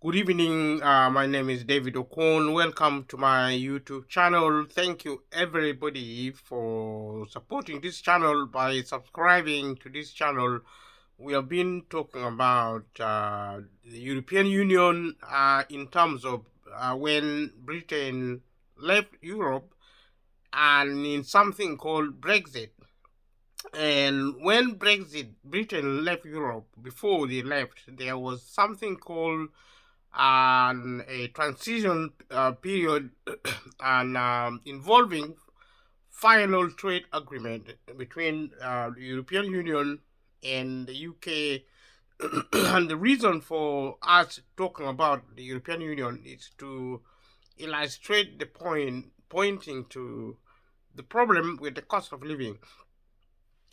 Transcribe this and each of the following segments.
Good evening. My name is David Okon. Welcome to my YouTube channel. Thank you, everybody, for supporting this channel by subscribing to this channel. We have been talking about the European Union in terms of when Britain left Europe and in something called Brexit. And when Britain left Europe, before they left, there was something called a transition period and involving final trade agreement between the European Union and the UK. And the reason for us talking about the European Union is to illustrate the pointing to the problem with the cost of living.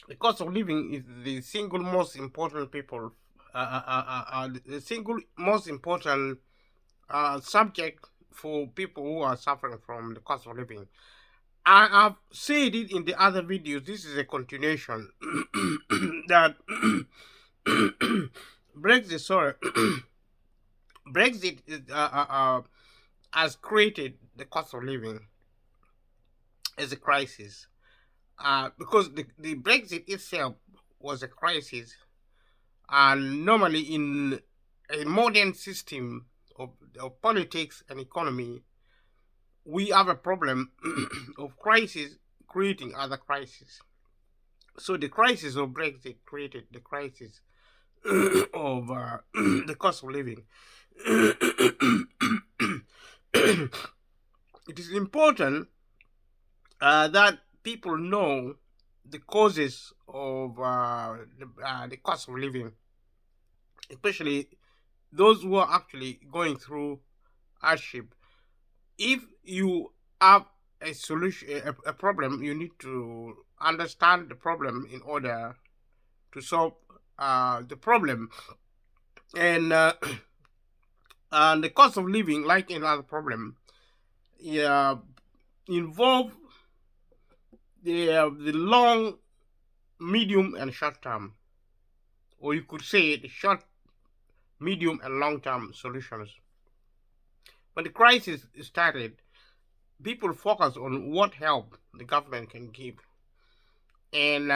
The cost of living is the single most important the single most important subject for people who are suffering from the cost of living. I have said it in the other videos. This is a continuation that Brexit, sorry, Brexit has created the cost of living as a crisis. Because the Brexit itself was a crisis, and normally in a modern system of politics and economy, we have a problem of crisis creating other crises. So the crisis of Brexit created the crisis of the cost of living. It is important that people know the causes of the cost of living, especially those who are actually going through hardship. If you have a solution, a problem, you need to understand the problem in order to solve the problem. And and the cost of living, like another problem, involve the long, medium, and short term, or you could say the short, medium, and long term solutions. When the crisis started, people focus on what help the government can give, and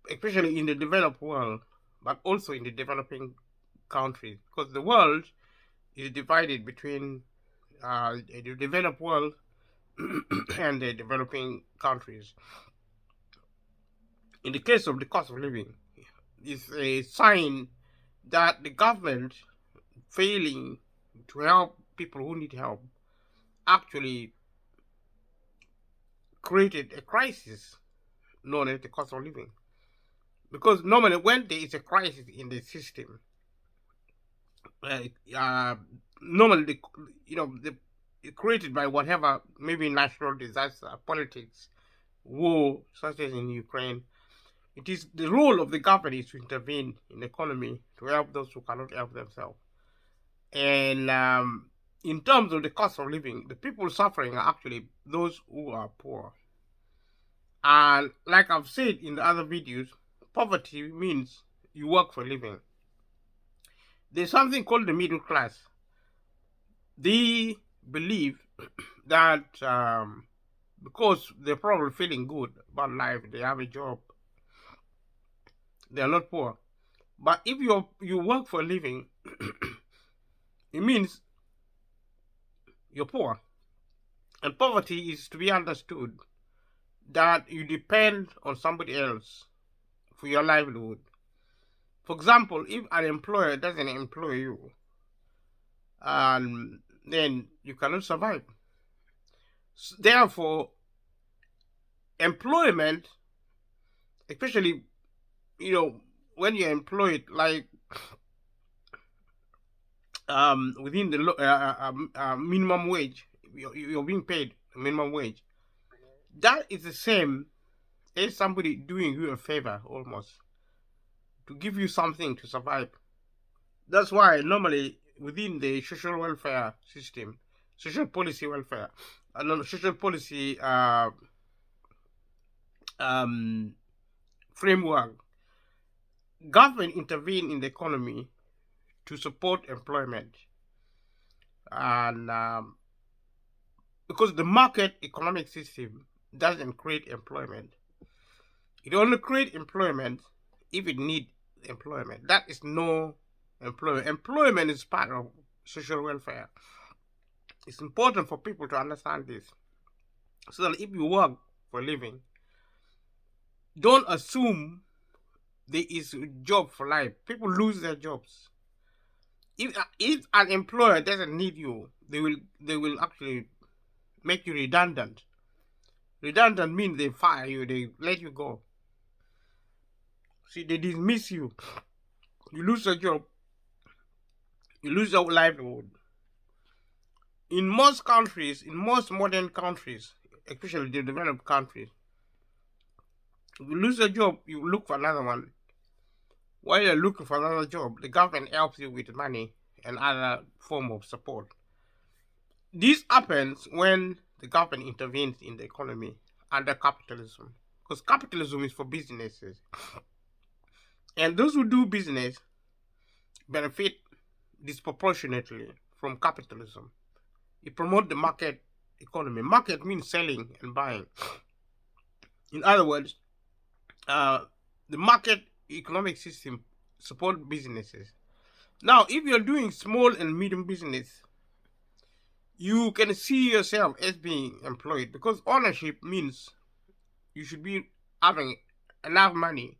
especially in the developed world, but also in the developing countries, because the world is divided between the developed world and the developing countries. In the case of the cost of living, it's a sign that the government failing to help people who need help actually created a crisis known as the cost of living. Because normally when there is a crisis in the system, normally created by whatever, maybe natural disaster, politics, war, such as in Ukraine, it is the role of the government is to intervene in the economy to help those who cannot help themselves. And in terms of the cost of living, the people suffering are actually those who are poor. And like I've said in the other videos, poverty means you work for a living. There's something called the middle class. They believe that because they're probably feeling good about life, they have a job, they're not poor. But if you work for a living, it means you're poor. And poverty is to be understood that you depend on somebody else for your livelihood. For example, if an employer doesn't employ you, then you cannot survive. Therefore, employment, especially when you're employed, like within the minimum wage, you're being paid minimum wage. That is the same as somebody doing you a favor, almost, to give you something to survive. That's why normally within the social welfare system, social policy welfare, social policy framework, government intervene in the economy to support employment. And because the market economic system doesn't create employment, it only creates employment if it needs employment. That is no employment. Employment is part of social welfare. It's important for people to understand this, so that if you work for a living, don't assume there is a job for life. People lose their jobs. If an employer doesn't need you, they will actually make you redundant. Redundant means they fire you, they let you go. See, they dismiss you. You lose your job. You lose your livelihood. In most countries, in most modern countries, especially the developed countries, if you lose your job, you look for another one. While you're looking for another job, the government helps you with money and other form of support. This happens when the government intervenes in the economy under capitalism, because capitalism is for businesses, and those who do business benefit disproportionately from capitalism. It promotes the market economy. Market means selling and buying. In other words, the market economic system supports businesses. Now, if you're doing small and medium business, you can see yourself as being employed, because ownership means you should be having enough money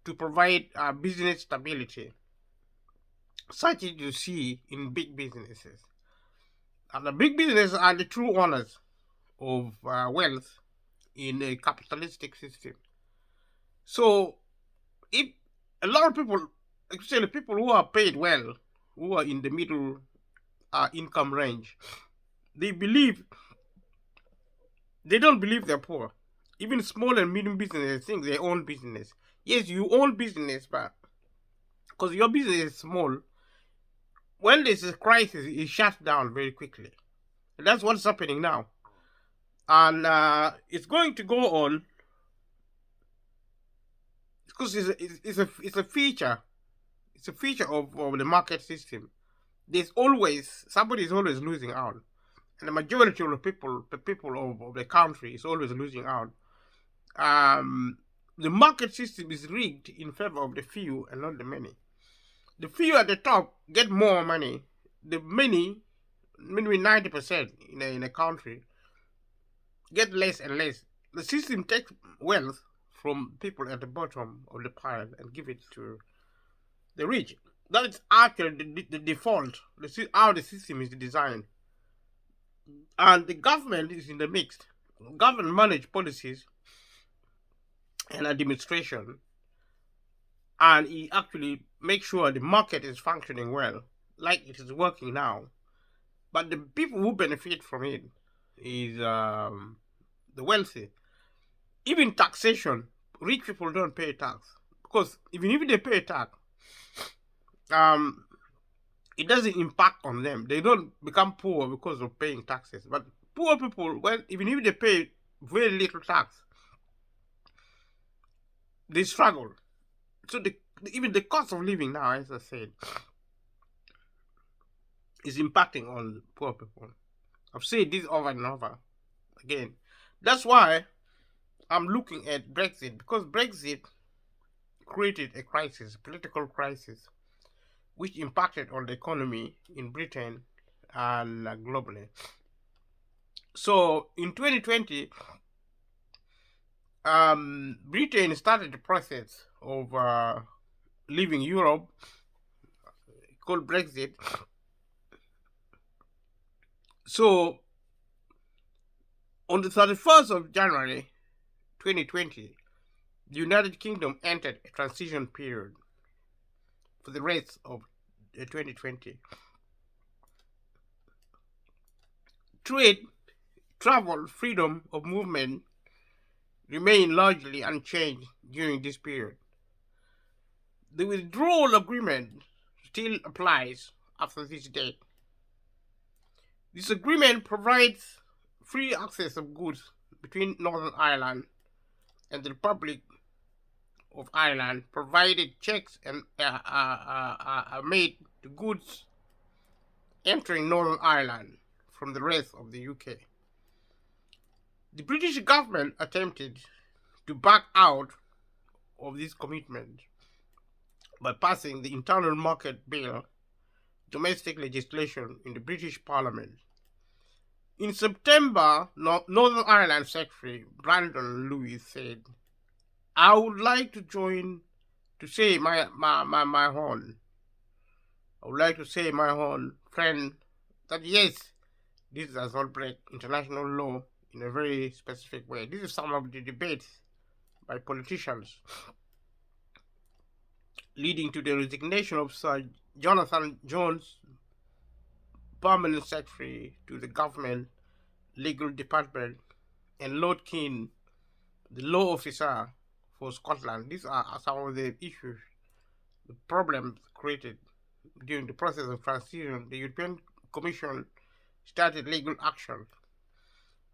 to provide business stability, such as you see in big businesses. And the big businesses are the true owners of wealth in a capitalistic system. So, if a lot of people, especially people who are paid well, who are in the middle income range, they don't believe they're poor. Even small and medium businesses think they own business. Yes, you own business, but because your business is small, when there's a crisis, it shuts down very quickly. And that's what's happening now. And it's going to go on, because it's a feature. It's a feature of the market system. There's always, somebody is always losing out. And the majority of the people of the country is always losing out. The market system is rigged in favor of the few and not the many. The few at the top get more money. The many, maybe 90% in a country, get less and less. The system takes wealth from people at the bottom of the pile and give it to the rich. That is actually the default. How the system is designed. And the government is in the mix. Government manage policies and administration, and it actually makes sure the market is functioning well, like it is working now. But the people who benefit from it is the wealthy. Even taxation, rich people don't pay tax, because even if they pay tax, it doesn't impact on them. They don't become poor because of paying taxes. But poor people, well, even if they pay very little tax, they struggle. So even the cost of living now, as I said, is impacting on poor people. I've said this over and over again. That's why I'm looking at Brexit, because Brexit created a crisis, political crisis, which impacted on the economy in Britain and globally. So in 2020, Britain started the process of leaving Europe, called Brexit. So on the 31st of January 2020, the United Kingdom entered a transition period for the rest of 2020. Trade, travel, freedom of movement remain largely unchanged during this period. The withdrawal agreement still applies after this date. This agreement provides free access of goods between Northern Ireland and the Republic of Ireland, provided checks and made to goods entering Northern Ireland from the rest of the UK. The British government attempted to back out of this commitment by passing the Internal Market Bill, domestic legislation, in the British Parliament. In September, Northern Ireland Secretary Brandon Lewis said, "I would like to join to say my horn. I would like to say my horn, friend, that yes, this does not break international law in a very specific way." This is some of the debates by politicians leading to the resignation of Sir Jonathan Jones, permanent secretary to the government legal department, and Lord Keane, the law officer for Scotland. These are some of the issues, the problems created during the process of transition. The European Commission started legal action.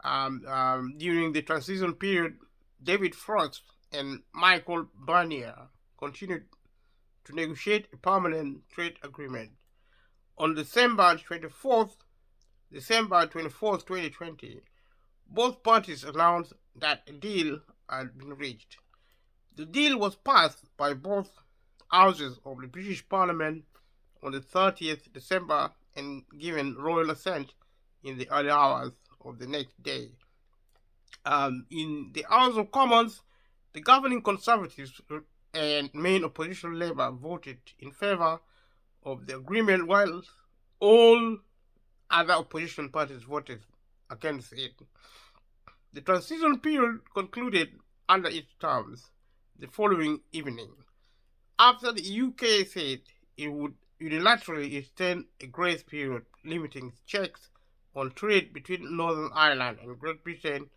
During the transition period, David Frost and Michael Barnier continued to negotiate a permanent trade agreement. On December 24th, 2020, both parties announced that a deal had been reached. The deal was passed by both houses of the British Parliament on the 30th December and given royal assent in the early hours of the next day. In the House of Commons, the governing Conservatives and main opposition Labour voted in favour of the agreement, while all other opposition parties voted against it. The transition period concluded under its terms the following evening, after the UK said it would unilaterally extend a grace period limiting checks on trade between Northern Ireland and Great Britain.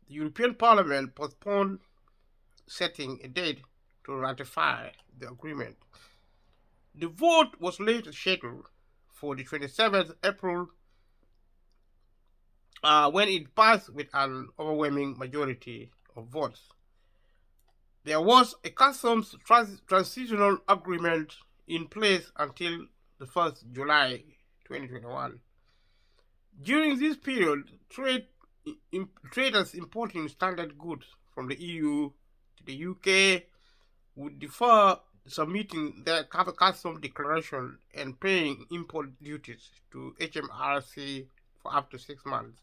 The European Parliament postponed setting a date to ratify the agreement. The vote was later scheduled for the 27th April when it passed with an overwhelming majority of votes. There was a customs transitional agreement in place until the 1st July 2021. During this period, traders importing standard goods from the EU to the UK would defer submitting their custom declaration and paying import duties to HMRC for up to 6 months.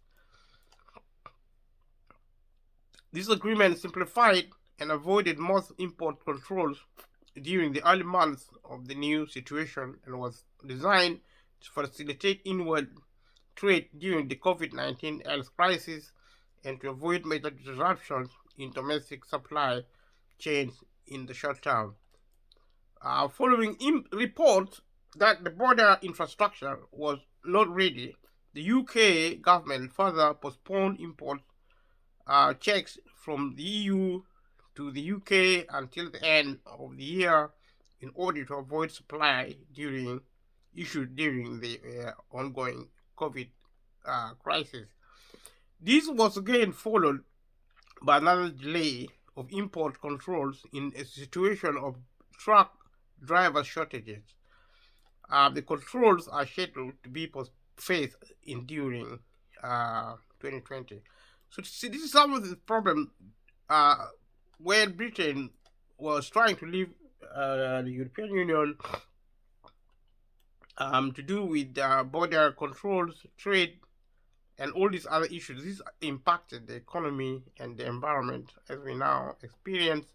This agreement simplified and avoided most import controls during the early months of the new situation and was designed to facilitate inward trade during the COVID-19 health crisis and to avoid major disruptions in domestic supply chains in the short term. Following reports that the border infrastructure was not ready, the UK government further postponed import checks from the EU to the UK until the end of the year in order to avoid supply issues during the ongoing COVID crisis. This was again followed by another delay of import controls in a situation of truck driver shortages. The controls are scheduled to be phased in during 2020. So this is some of the problem when Britain was trying to leave the European Union to do with border controls, trade, and all these other issues. This impacted the economy and the environment as we now experience.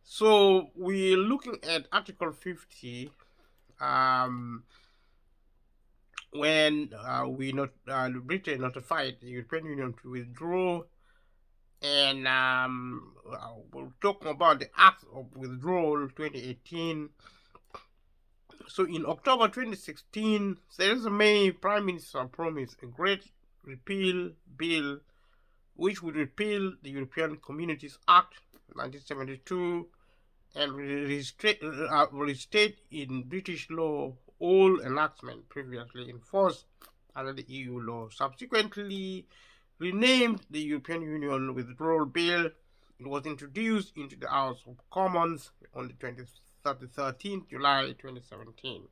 So we're looking at Article 50 when Britain notified the European Union to withdraw, and we'll talk about the Act of Withdrawal 2018. So in October 2016, Theresa May, Prime Minister, promised a great repeal bill which would repeal the European Communities Act 1972 and restate in British law all enactments previously enforced under the EU law. Subsequently renamed the European Union Withdrawal Bill It was introduced into the House of Commons on the 13th July 2017.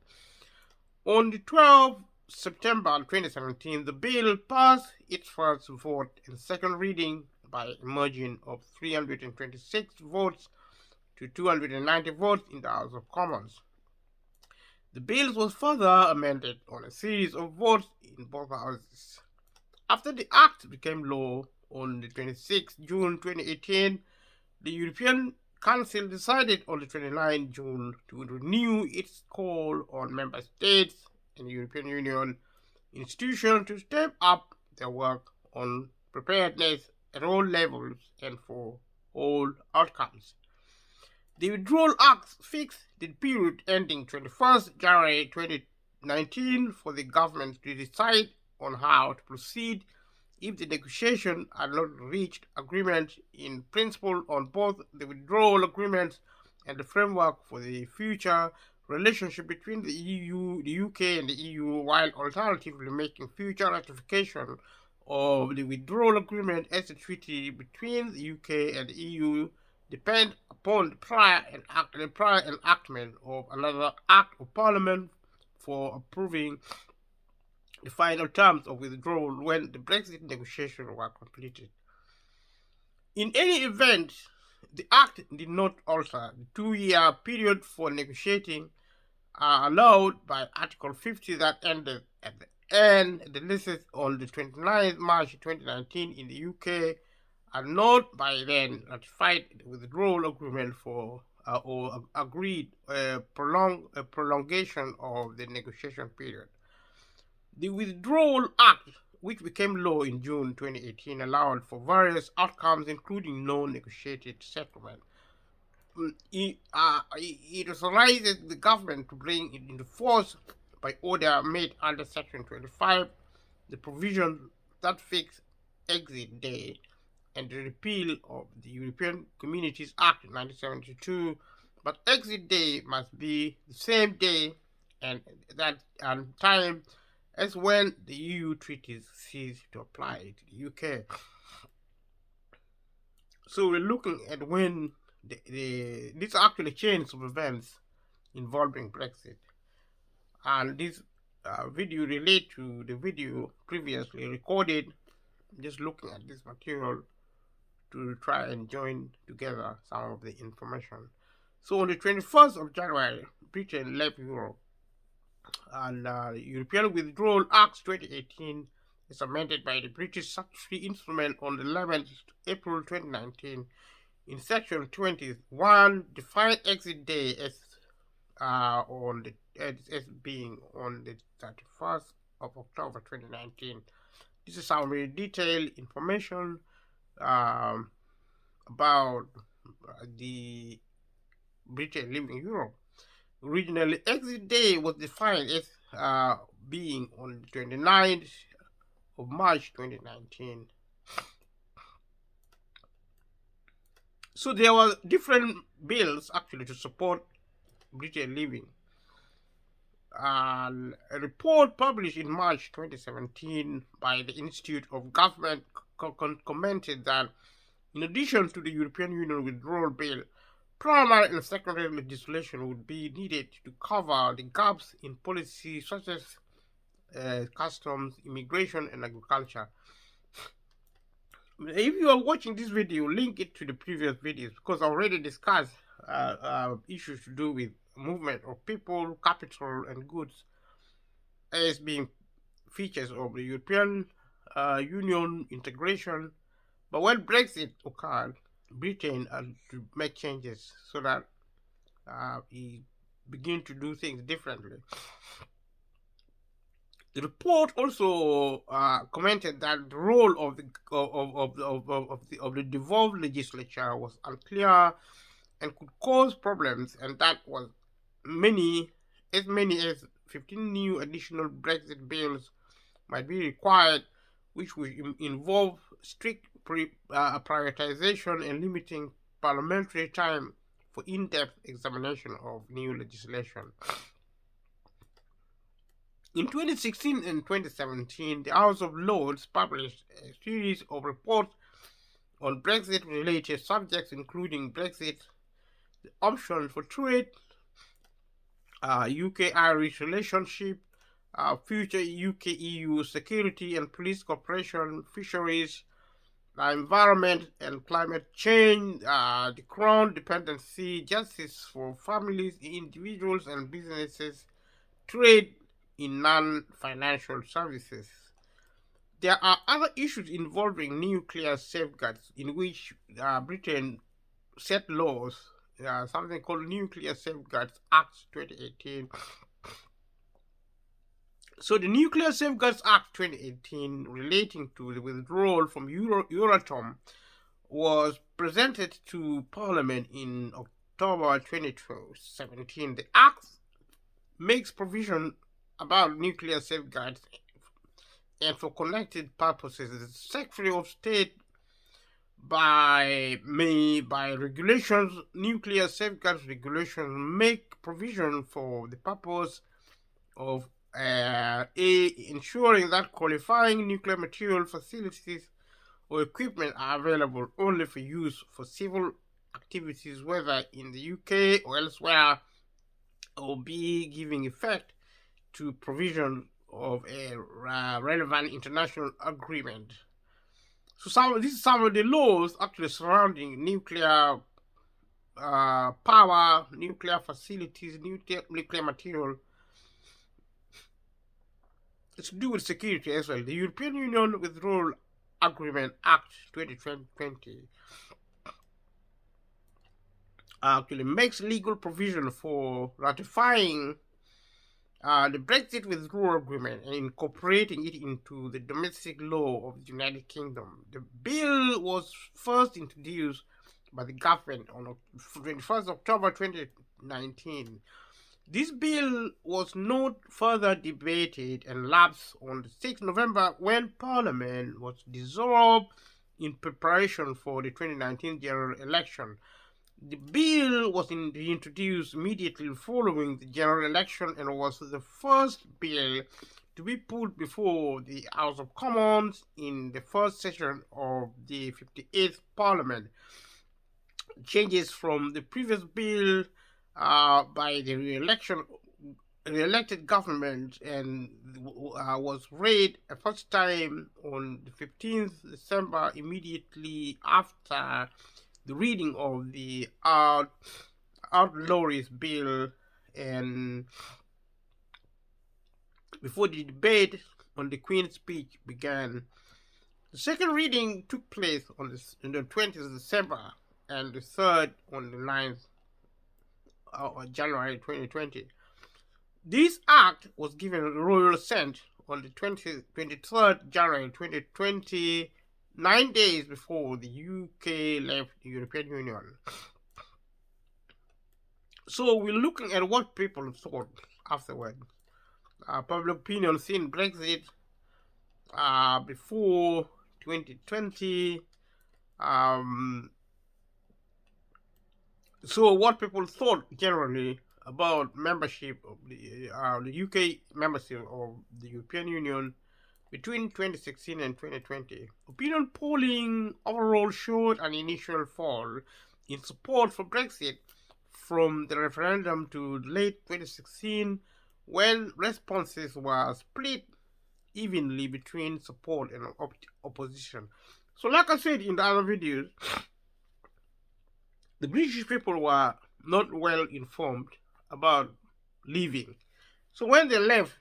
On the 12th September 2017, the bill passed its first vote and second reading by a margin of 326 votes to 290 votes in the House of Commons. The bill was further amended on a series of votes in both houses. After the act became law on the 26th June 2018, the European Council decided on the 29th June to renew its call on member states and the European Union institutions to step up their work on preparedness at all levels and for all outcomes. The Withdrawal Act fixed the period ending 21st January 2019 for the government to decide on how to proceed if the negotiation had not reached agreement in principle on both the withdrawal agreement and the framework for the future relationship between the EU, the UK, and the EU, while alternatively making future ratification of the withdrawal agreement as a treaty between the UK and the EU depend upon the prior enactment of another Act of Parliament for approving the final terms of withdrawal when the Brexit negotiations were completed. In any event, the Act did not alter the 2-year period for negotiating allowed by Article 50 that ended at the end the lists on the 29th March 2019 in the UK and not by then ratified the withdrawal agreement for or agreed prolongation of the negotiation period. The Withdrawal Act, which became law in June 2018, allowed for various outcomes, including no negotiated settlement. It authorizes the government to bring it into force by order made under Section 25, the provision that fix exit day, and the repeal of the European Communities Act 1972, but exit day must be the same day and time as when the EU treaties cease to apply to the UK. So we're looking at when this actually chains of events involving Brexit, and this video relate to the video previously recorded. Just looking at this material to try and join together some of the information. So on the 21st of January, Britain left Europe, and the European Withdrawal Act 2018 is amended by the British Statutory Instrument on the 11th April 2019. In Section 21, define exit day as being on the 31st of October 2019. This is some very detailed information about the Britain leaving Europe. Originally, exit day was defined as being on the 29th of March 2019. So there were different bills actually to support Britain leaving. A report published in March 2017 by the Institute of Government commented that in addition to the European Union withdrawal bill, primary and secondary legislation would be needed to cover the gaps in policy such as customs, immigration, and agriculture. If you are watching this video, link it to the previous videos because I already discussed issues to do with movement of people, capital, and goods as being features of the European Union integration. But when Brexit occurred, Britain had to make changes so that he begin to do things differently. The report also commented that the role of the devolved legislature was unclear and could cause problems, and that was many as 15 new additional Brexit bills might be required, which would involve strict prioritization and limiting parliamentary time for in-depth examination of new legislation. In 2016 and 2017, the House of Lords published a series of reports on Brexit-related subjects, including Brexit, the option for trade, UK-Irish relationship, future UK-EU security and police cooperation, fisheries, environment and climate change, the crown dependency, justice for families, individuals and businesses, trade in non-financial services. There are other issues involving nuclear safeguards in which Britain set laws, something called Nuclear Safeguards Act 2018. So the Nuclear Safeguards Act 2018 relating to the withdrawal from Euratom was presented to Parliament in October 2017. The Act makes provision about nuclear safeguards and for connected purposes. The Secretary of State by regulations, nuclear safeguards regulations make provision for the purpose of ensuring that qualifying nuclear material facilities or equipment are available only for use for civil activities, whether in the UK or elsewhere, or B, giving effect to provision of a relevant international agreement. So this is some of the laws actually surrounding nuclear power, nuclear facilities, nuclear material. It's to do with security as well. The European Union Withdrawal Agreement Act 2020 actually makes legal provision for ratifying the Brexit withdrawal agreement and incorporating it into the domestic law of the United Kingdom. The bill was first introduced by the government on 21st October 2019. This bill was not further debated and lapsed on the 6th November when Parliament was dissolved in preparation for the 2019 general election. The bill was introduced immediately following the general election and was the first bill to be put before the House of Commons in the first session of the 58th Parliament. Changes from the previous bill by the re-elected government and was read a first time on the 15th December immediately after the reading of the Outlawries Bill and before the debate on the Queen's speech began. The second reading took place on the 20th of December and the third on the 9th of January 2020. This act was given royal assent on the 23rd January 2020, 9 days before the UK left the European Union. So we're looking at what people thought afterward. Public opinion seen Brexit before 2020. So what people thought generally about membership of the UK membership of the European Union between 2016 and 2020. Opinion polling overall showed an initial fall in support for Brexit from the referendum to late 2016 when responses were split evenly between support and opposition. So like I said in the other videos, the British people were not well informed about leaving. So when they left,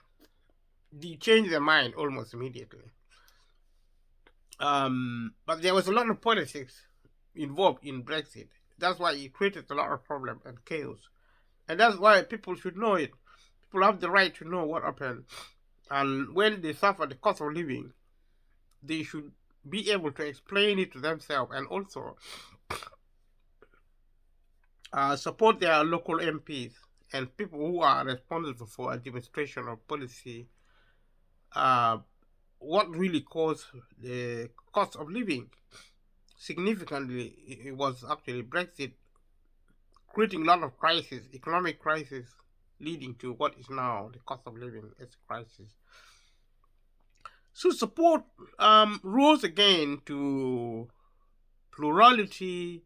they changed their mind almost immediately. But there was a lot of politics involved in Brexit. That's why it created a lot of problem and chaos. And that's why people should know it. People have the right to know what happened. And when they suffer the cost of living, they should be able to explain it to themselves and also support their local MPs and people who are responsible for administration of policy. What really caused the cost of living significantly? It was actually Brexit creating a lot of crisis, economic crisis, leading to what is now the cost of living as a crisis. So support rose again to plurality,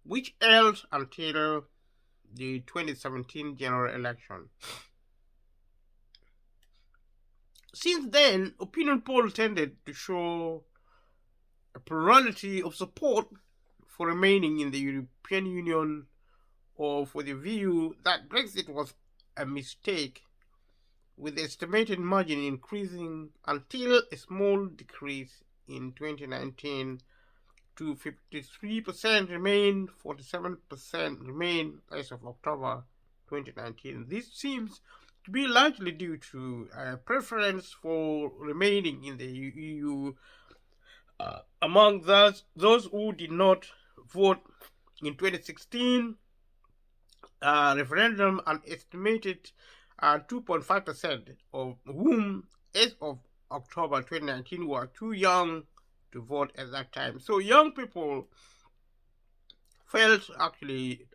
which held until the 2017 general election. Since then, opinion polls tended to show a plurality of support for remaining in the European Union or for the view that Brexit was a mistake, with the estimated margin increasing until a small decrease in 2019 to 53% remain, 47% remain as of October 2019. This seems to be largely due to a preference for remaining in the EU among those who did not vote in 2016 referendum, an estimated 2.5% of whom, as of October 2019, were too young to vote at that time. So young people felt actually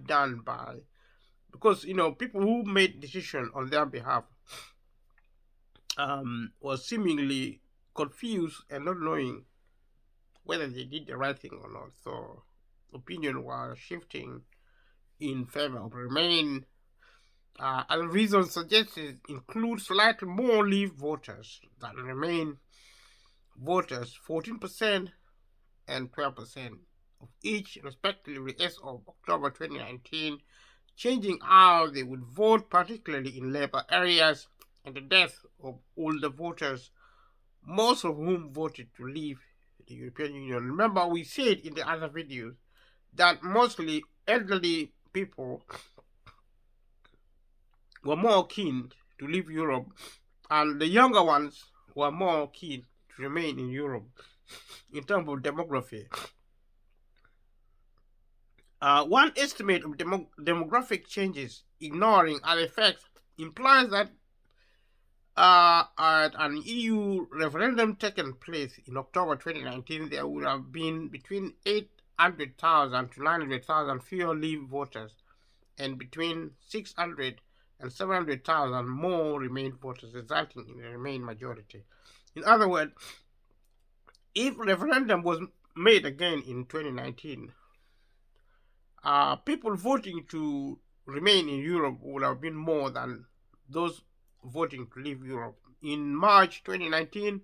done by, because people who made decision on their behalf was seemingly confused and not knowing whether they did the right thing or not. So opinion was shifting in favor of remain. Other reasons suggested include slightly more leave voters than remain voters, 14% and 12% of each, respectively, as of October 2019, changing how they would vote, particularly in Labour areas, and the death of older voters, most of whom voted to leave the European Union. Remember, we said in the other videos that mostly elderly people were more keen to leave Europe, and the younger ones were more keen to remain in Europe in terms of demography. One estimate of demographic changes, ignoring other effects, implies that at an EU referendum taken place in October 2019, there would have been between 800,000 to 900,000 fewer leave voters and between 600 and 700,000 more Remain voters, resulting in a Remain majority. In other words, if referendum was made again in 2019, people voting to remain in Europe would have been more than those voting to leave Europe. In March 2019,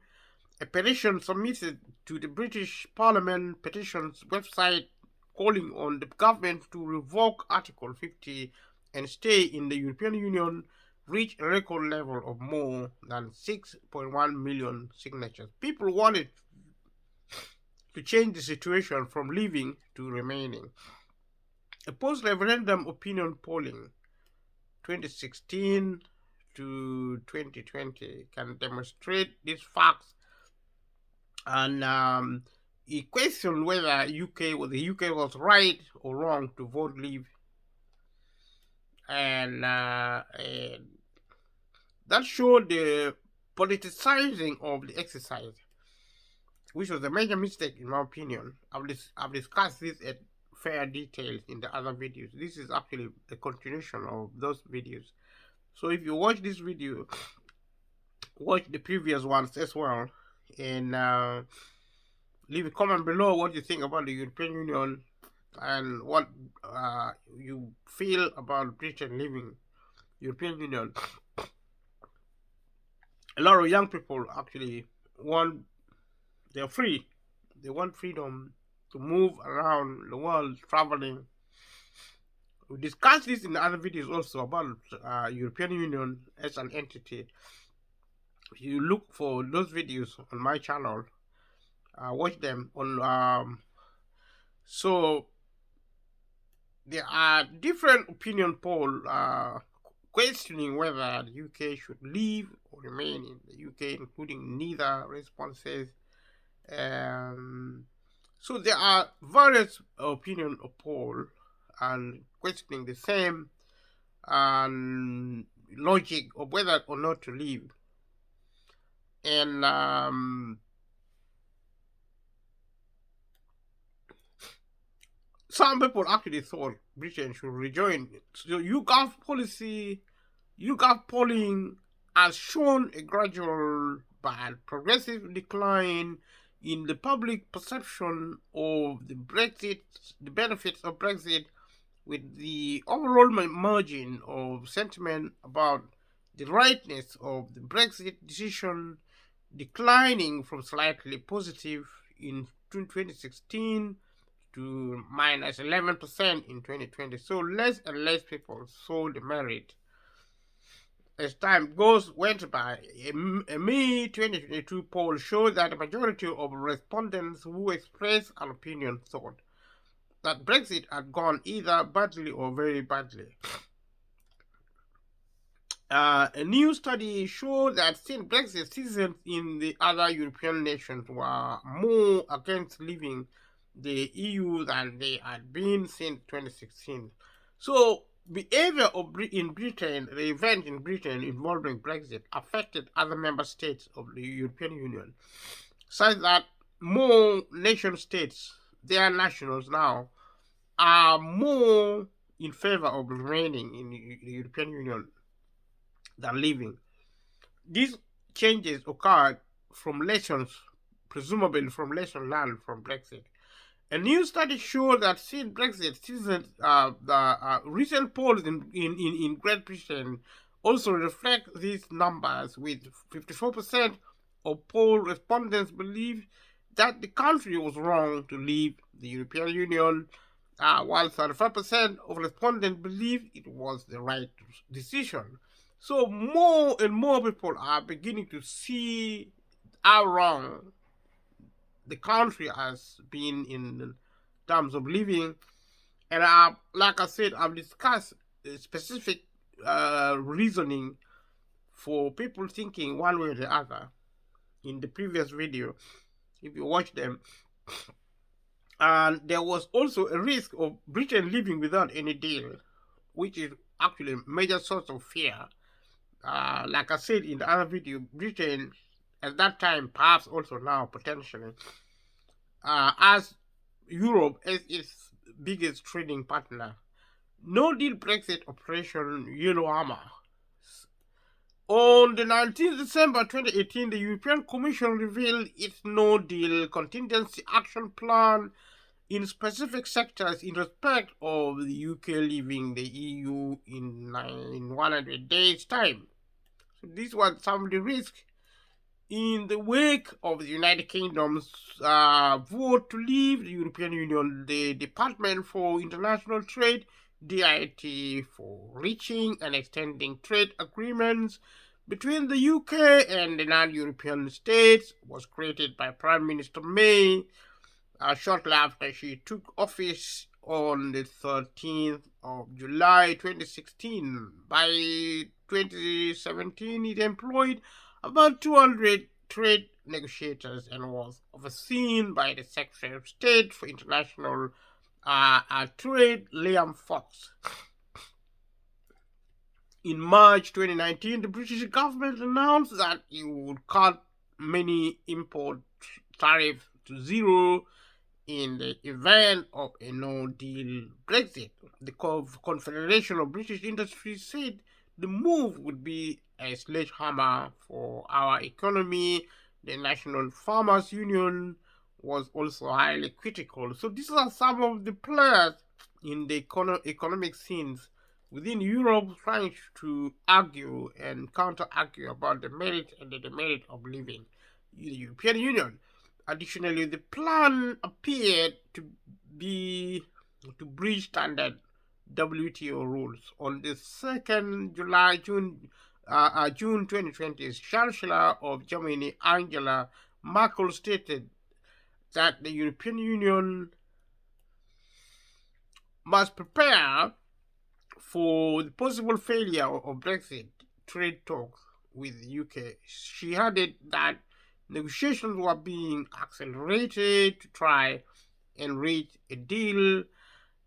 a petition submitted to the British Parliament petitions website calling on the government to revoke Article 50 and stay in the European Union reached a record level of more than 6.1 million signatures. People wanted to change the situation from leaving to remaining. A post-referendum opinion polling 2016 to 2020 can demonstrate these facts, and he questioned whether the UK was right or wrong to vote leave, and that showed the politicizing of the exercise, which was a major mistake in my opinion. I've discussed this at fair details in the other videos. This is actually a continuation of those videos. So if you watch this video, watch the previous ones as well, and leave a comment below what you think about the European Union and what you feel about Britain leaving European Union. A lot of young people actually they're free. They want freedom to move around the world, traveling. We discussed this in the other videos also about European Union as an entity. If you look for those videos on my channel, watch them on. So there are different opinion polls questioning whether the UK should leave or remain in the UK, including neither responses. So there are various opinion polls and questioning the same logic of whether or not to leave. And some people actually thought Britain should rejoin. So YouGov polling has shown a gradual but progressive decline in the public perception of the benefits of Brexit, with the overall margin of sentiment about the rightness of the Brexit decision declining from slightly positive in 2016 to minus 11% in 2020. So less and less people saw the merit. As time went by, a May 2022 poll showed that the majority of respondents who expressed an opinion thought that Brexit had gone either badly or very badly. A new study showed that since Brexit, citizens in the other European nations were more against leaving the EU than they had been since 2016. So, behavior in Britain, the event in Britain involving Brexit, affected other member states of the European Union, such that more nation states, their nationals now, are more in favor of remaining in the European Union than leaving. These changes occurred from lessons, presumably from lessons learned from Brexit. A new study showed that since Brexit, citizens, the recent polls in Great Britain also reflect these numbers, with 54% of poll respondents believe that the country was wrong to leave the European Union, while 35% of respondents believe it was the right decision. So more and more people are beginning to see how wrong the country has been in terms of living. And like I said, I've discussed specific reasoning for people thinking one way or the other in the previous video, if you watch them. And there was also a risk of Britain leaving without any deal, which is actually a major source of fear. Like I said in the other video, Britain at that time, perhaps also now potentially, as Europe as its biggest trading partner. No deal Brexit Operation Yellow Hammer. On the 19th December 2018, the European Commission revealed its no deal contingency action plan in specific sectors in respect of the UK leaving the EU in 100 days' time. So this was some of the risks in the wake of the United Kingdom's vote to leave the European Union. The Department for International Trade, DIT, for reaching and extending trade agreements between the UK and the non-European states, was created by Prime Minister May shortly after she took office on the 13th of July 2016. By 2017, it employed about 200 trade negotiators and was overseen by the Secretary of State for International Trade, Liam Fox. In March 2019, the British government announced that it would cut many import tariffs to zero in the event of a no-deal Brexit. The Confederation of British Industry said the move would be a sledgehammer for our economy. The National Farmers Union was also highly critical. So these are some of the players in the economic scenes within Europe trying to argue and counter-argue about the merit and the demerit of leaving the European Union. Additionally, the plan appeared to breach standard WTO rules. On the 2nd June 2020, Chancellor of Germany, Angela Merkel, stated that the European Union must prepare for the possible failure of Brexit trade talks with the UK. She added that negotiations were being accelerated to try and reach a deal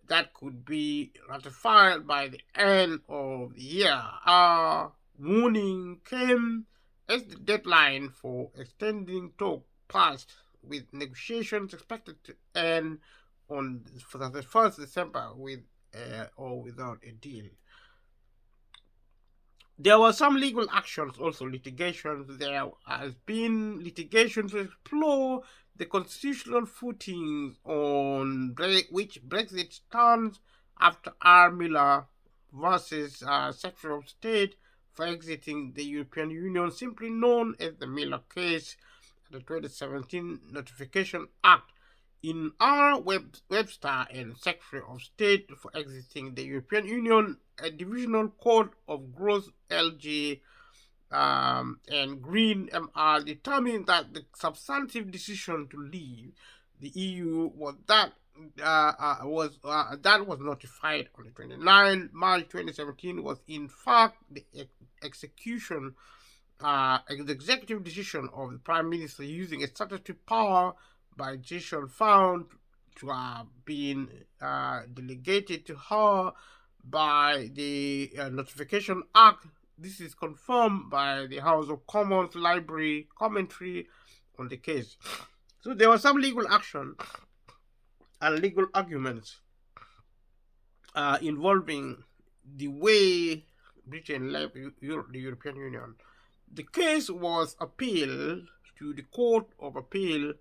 that could be ratified by the end of the year. Our warning came as the deadline for extending talk passed, with negotiations expected to end on the 1st December with or without a deal. There were some legal actions, also litigations. There has been litigation to explore the constitutional footings on which Brexit stands after R. Miller versus Secretary of State for exiting the European Union, simply known as the Miller case, the 2017 Notification Act. In R. Webster and Secretary of State for exiting the European Union, a divisional code of gross LG and Green MR determined that the substantive decision to leave the EU that was notified on the 29th March 2017 was in fact the execution the executive decision of the Prime Minister using a statutory power by decision found to have been delegated to her by the Notification Act. This is confirmed by the House of Commons Library commentary on the case. So there was some legal action and legal arguments involving the way Britain left the European Union. The case was appealed to the Court of Appeal,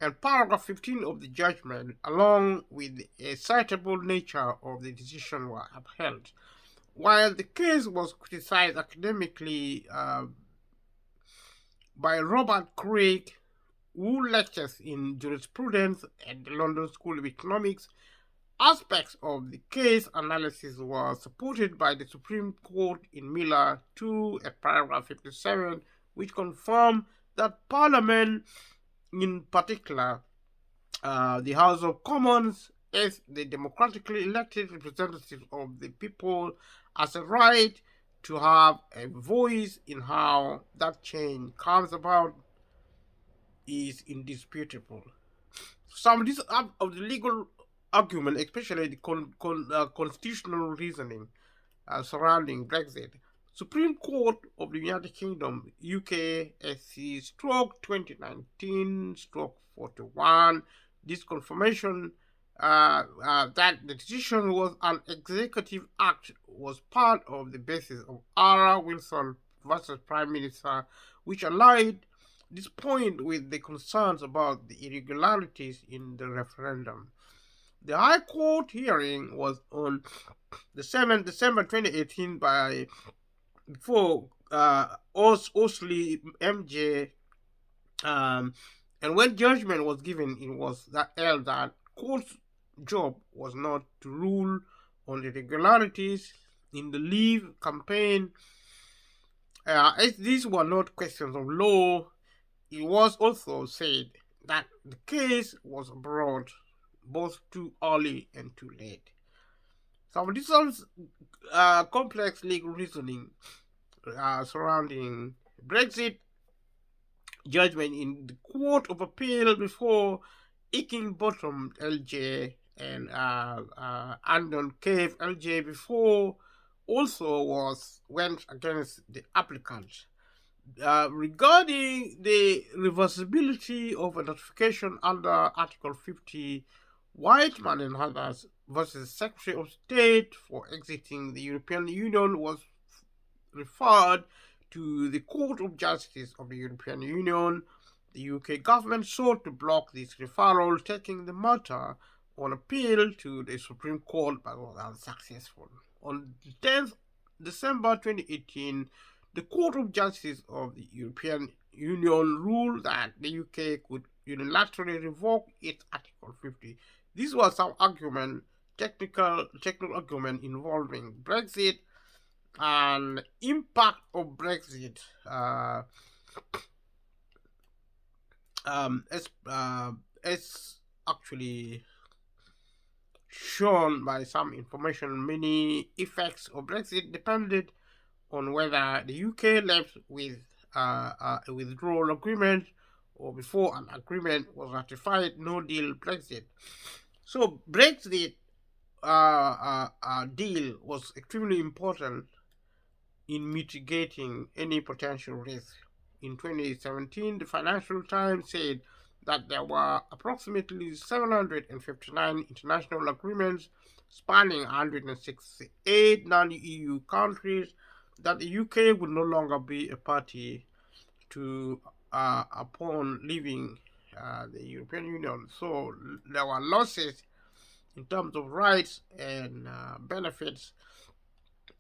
and paragraph 15 of the judgment, along with a citable nature of the decision, were upheld. While the case was criticized academically by Robert Craig, who lectures in jurisprudence at the London School of Economics, aspects of the case analysis were supported by the Supreme Court in Miller 2 at paragraph 57, which confirmed that Parliament, in particular the House of Commons, as the democratically elected representatives of the people, has a right to have a voice in how that change comes about is indisputable. Some of the legal argument, especially the constitutional reasoning surrounding Brexit. Supreme Court of the United Kingdom, UKSC stroke 2019 stroke 41. This confirmation that the decision was an executive act was part of the basis of R. Wilson versus Prime Minister, which allied this point with the concerns about the irregularities in the referendum. The High Court hearing was on the 7th December 2018 by before Osley MJ, and when judgment was given, it was held that court's job was not to rule on irregularities in the Leave campaign. As these were not questions of law, it was also said that the case was brought both too early and too late. So this is complex legal reasoning surrounding Brexit judgment in the Court of Appeal before Higginbottom LJ and Andon Cave LJ before also went against the applicant. Regarding the reversibility of a notification under Article 50, Whiteman and others versus Secretary of State for exiting the European Union was referred to the Court of Justice of the European Union. The UK government sought to block this referral, taking the matter on appeal to the Supreme Court but was unsuccessful. On 10th December 2018, the Court of Justice of the European Union ruled that the UK could unilaterally revoke its Article 50. This was some argument, technical argument involving Brexit and impact of Brexit as actually shown by some information. Many effects of Brexit depended on whether the UK left with a withdrawal agreement or before an agreement was ratified, no deal Brexit. So Brexit deal was extremely important in mitigating any potential risk. In 2017, the Financial Times said that there were approximately 759 international agreements spanning 168 non-EU countries that the UK would no longer be a party to upon leaving the European Union. So there were losses in terms of rights and benefits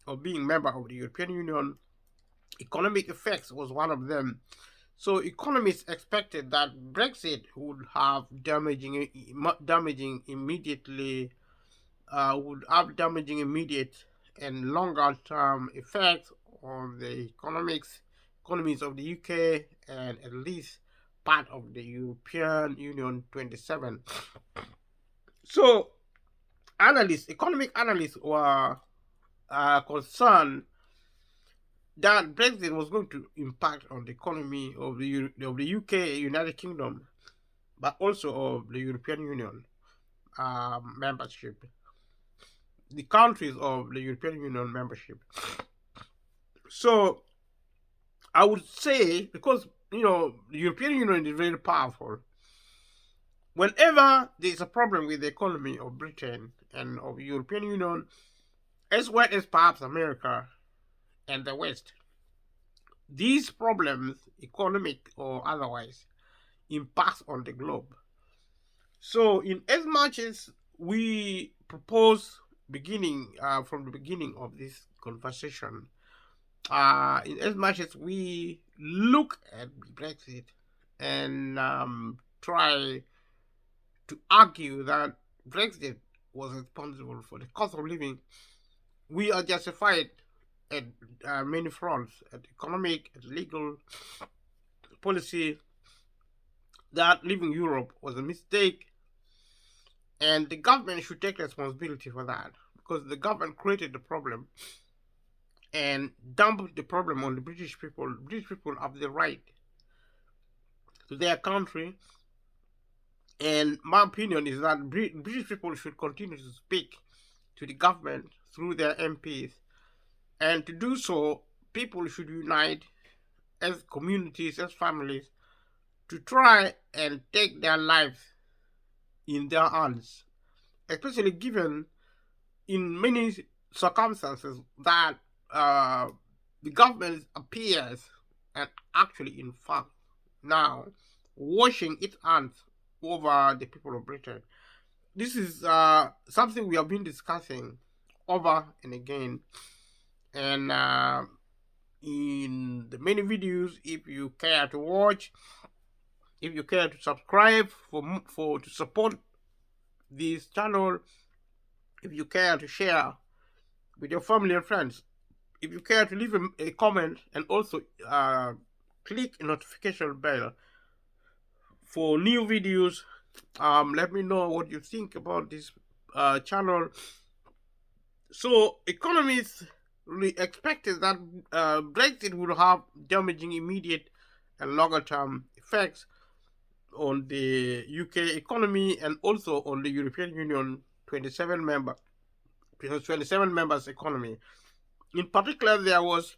of being member of the European Union. Economic effects was one of them. So economists expected that Brexit would have damaging immediately would have damaging immediate and longer term effects on the economies of the UK and at least part of the European Union 27. So economic analysts were concerned that Brexit was going to impact on the economy of the UK, United Kingdom, but also of the European Union membership, the countries of the European Union membership. So I would say, because the European Union is very powerful, whenever there is a problem with the economy of Britain and of the European Union, as well as perhaps America and the West, these problems, economic or otherwise, impact on the globe. So, in as much as we propose beginning from the beginning of this conversation, in as much as we look at Brexit and try to argue that Brexit was responsible for the cost of living, we are justified at many fronts, at economic, at legal, policy, that leaving Europe was a mistake, and the government should take responsibility for that, because the government created the problem and dumped the problem on the British people. British people have the right to their country, and my opinion is that British people should continue to speak to the government through their MPs, and to do so, people should unite as communities, as families, to try and take their lives in their hands, especially given in many circumstances that the government appears and actually, in fact, now washing its hands over the people of Britain. This is something we have been discussing over and again, and in the many videos, if you care to watch, if you care to subscribe to support this channel, if you care to share with your family and friends, if you care to leave a comment, and also click the notification bell for new videos. Let me know what you think about this channel. So economists really expected that Brexit would have damaging immediate and longer term effects on the UK economy and also on the European Union 27 members economy. In particular, there was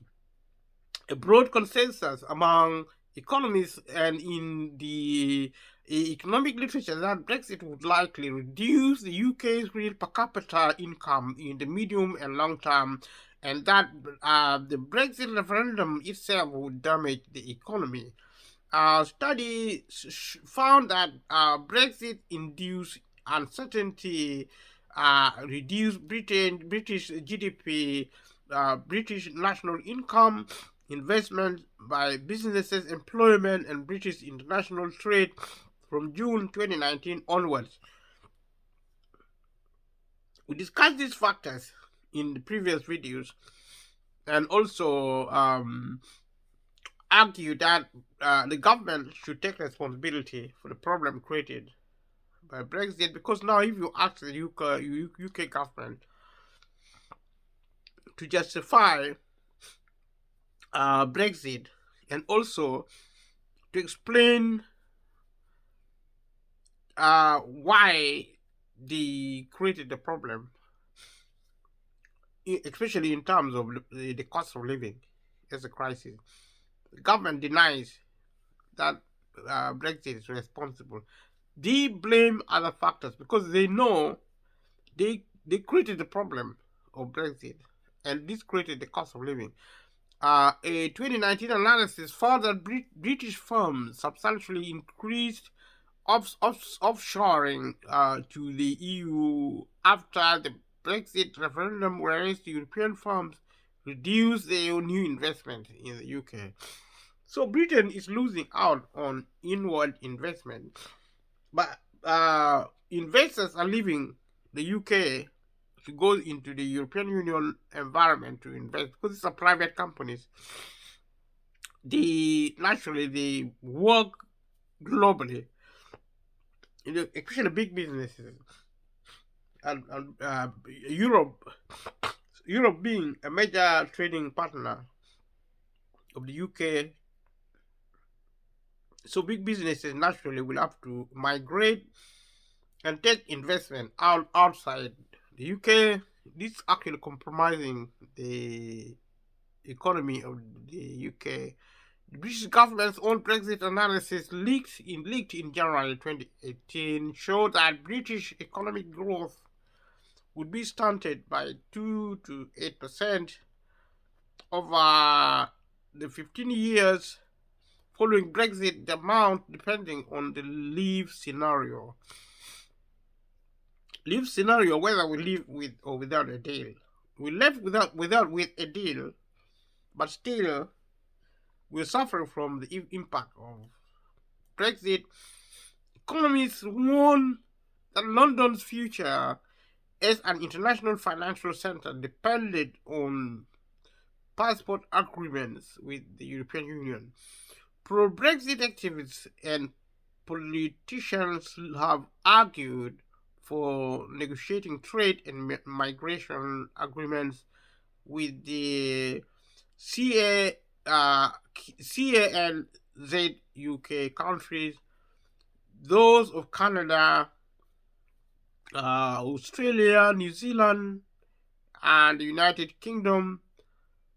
a broad consensus among economists and in the economic literature that Brexit would likely reduce the UK's real per capita income in the medium and long term, and that the Brexit referendum itself would damage the economy. Study found that Brexit induced uncertainty, reduced British GDP, British national income, investment by businesses, employment, and British international trade from June 2019 onwards. We discussed these factors in the previous videos, and also argue that the government should take responsibility for the problem created by Brexit, because now if you ask the UK government to justify Brexit and also to explain why they created the problem, especially in terms of the cost of living as a crisis, the government denies that Brexit is responsible. They blame other factors because they know they created the problem of Brexit, and this created the cost of living. A 2019 analysis found that British firms substantially increased offshoring to the EU after the Brexit referendum, whereas the European firms reduced their new investment in the UK. So Britain is losing out on inward investment, but investors are leaving the UK to go into the European Union environment to invest because these are private companies. They work globally, especially big businesses, and Europe being a major trading partner of the UK. So big businesses naturally will have to migrate and take investment outside the UK. This is actually compromising the economy of the UK. The British government's own Brexit analysis leaked in January 2018 showed that British economic growth would be stunted by 2 to 8% over the 15 years following Brexit, the amount depending on the leave scenario. Leave scenario, whether we live with or without a deal. We left with a deal, but still we're suffering from the impact of Brexit. Economists warn that London's future as an international financial center depended on passport agreements with the European Union. Pro-Brexit activists and politicians have argued for negotiating trade and migration agreements with the CANZ UK countries, those of Canada, Australia, New Zealand, and the United Kingdom.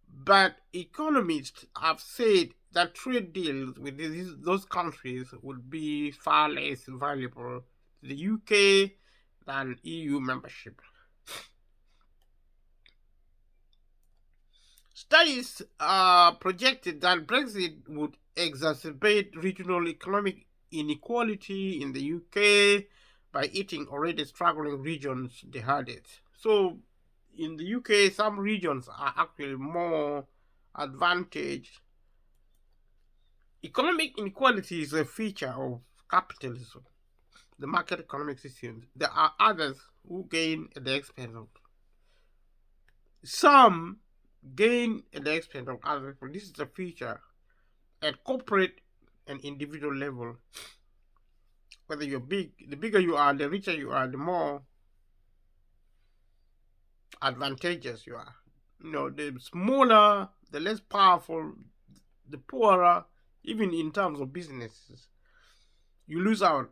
But economists have said that trade deals with those countries would be far less valuable to the UK than EU membership. Studies projected that Brexit would exacerbate regional economic inequality in the UK by hitting already struggling regions the hardest. So in the UK, some regions are actually more advantaged. Economic inequality is a feature of capitalism, the market economic system. There are others who gain at the expense of some gain at the expense of other people. This is a feature at corporate and individual level. Whether you're big, the bigger you are, the richer you are, the more advantageous you are. The smaller, the less powerful, the poorer, even in terms of businesses, you lose out.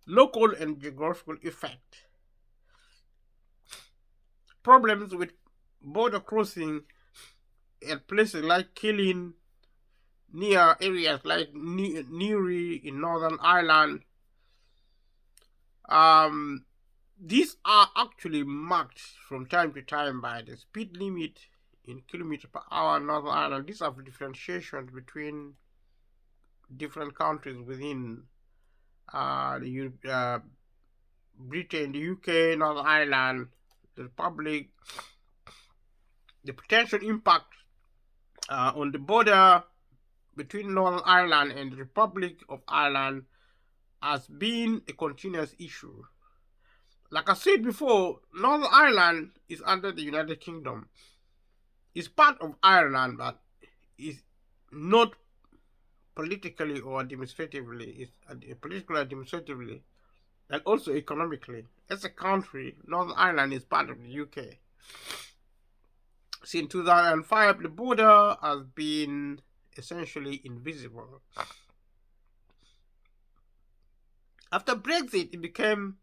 Local and geographical effect. Problems with border crossing at places like Killing, near areas like Newry in Northern Ireland. These are actually marked from time to time by the speed limit in kilometers per hour in Northern Ireland. These are differentiations between different countries within Britain, the UK, Northern Ireland, the Republic. The potential impact on the border between Northern Ireland and the Republic of Ireland has been a continuous issue. Like I said before, Northern Ireland is under the United Kingdom. It's part of Ireland, but is not politically or administratively. It's politically, administratively, and also economically. As a country, Northern Ireland is part of the UK. Since 2005, the border has been essentially invisible. After Brexit, it became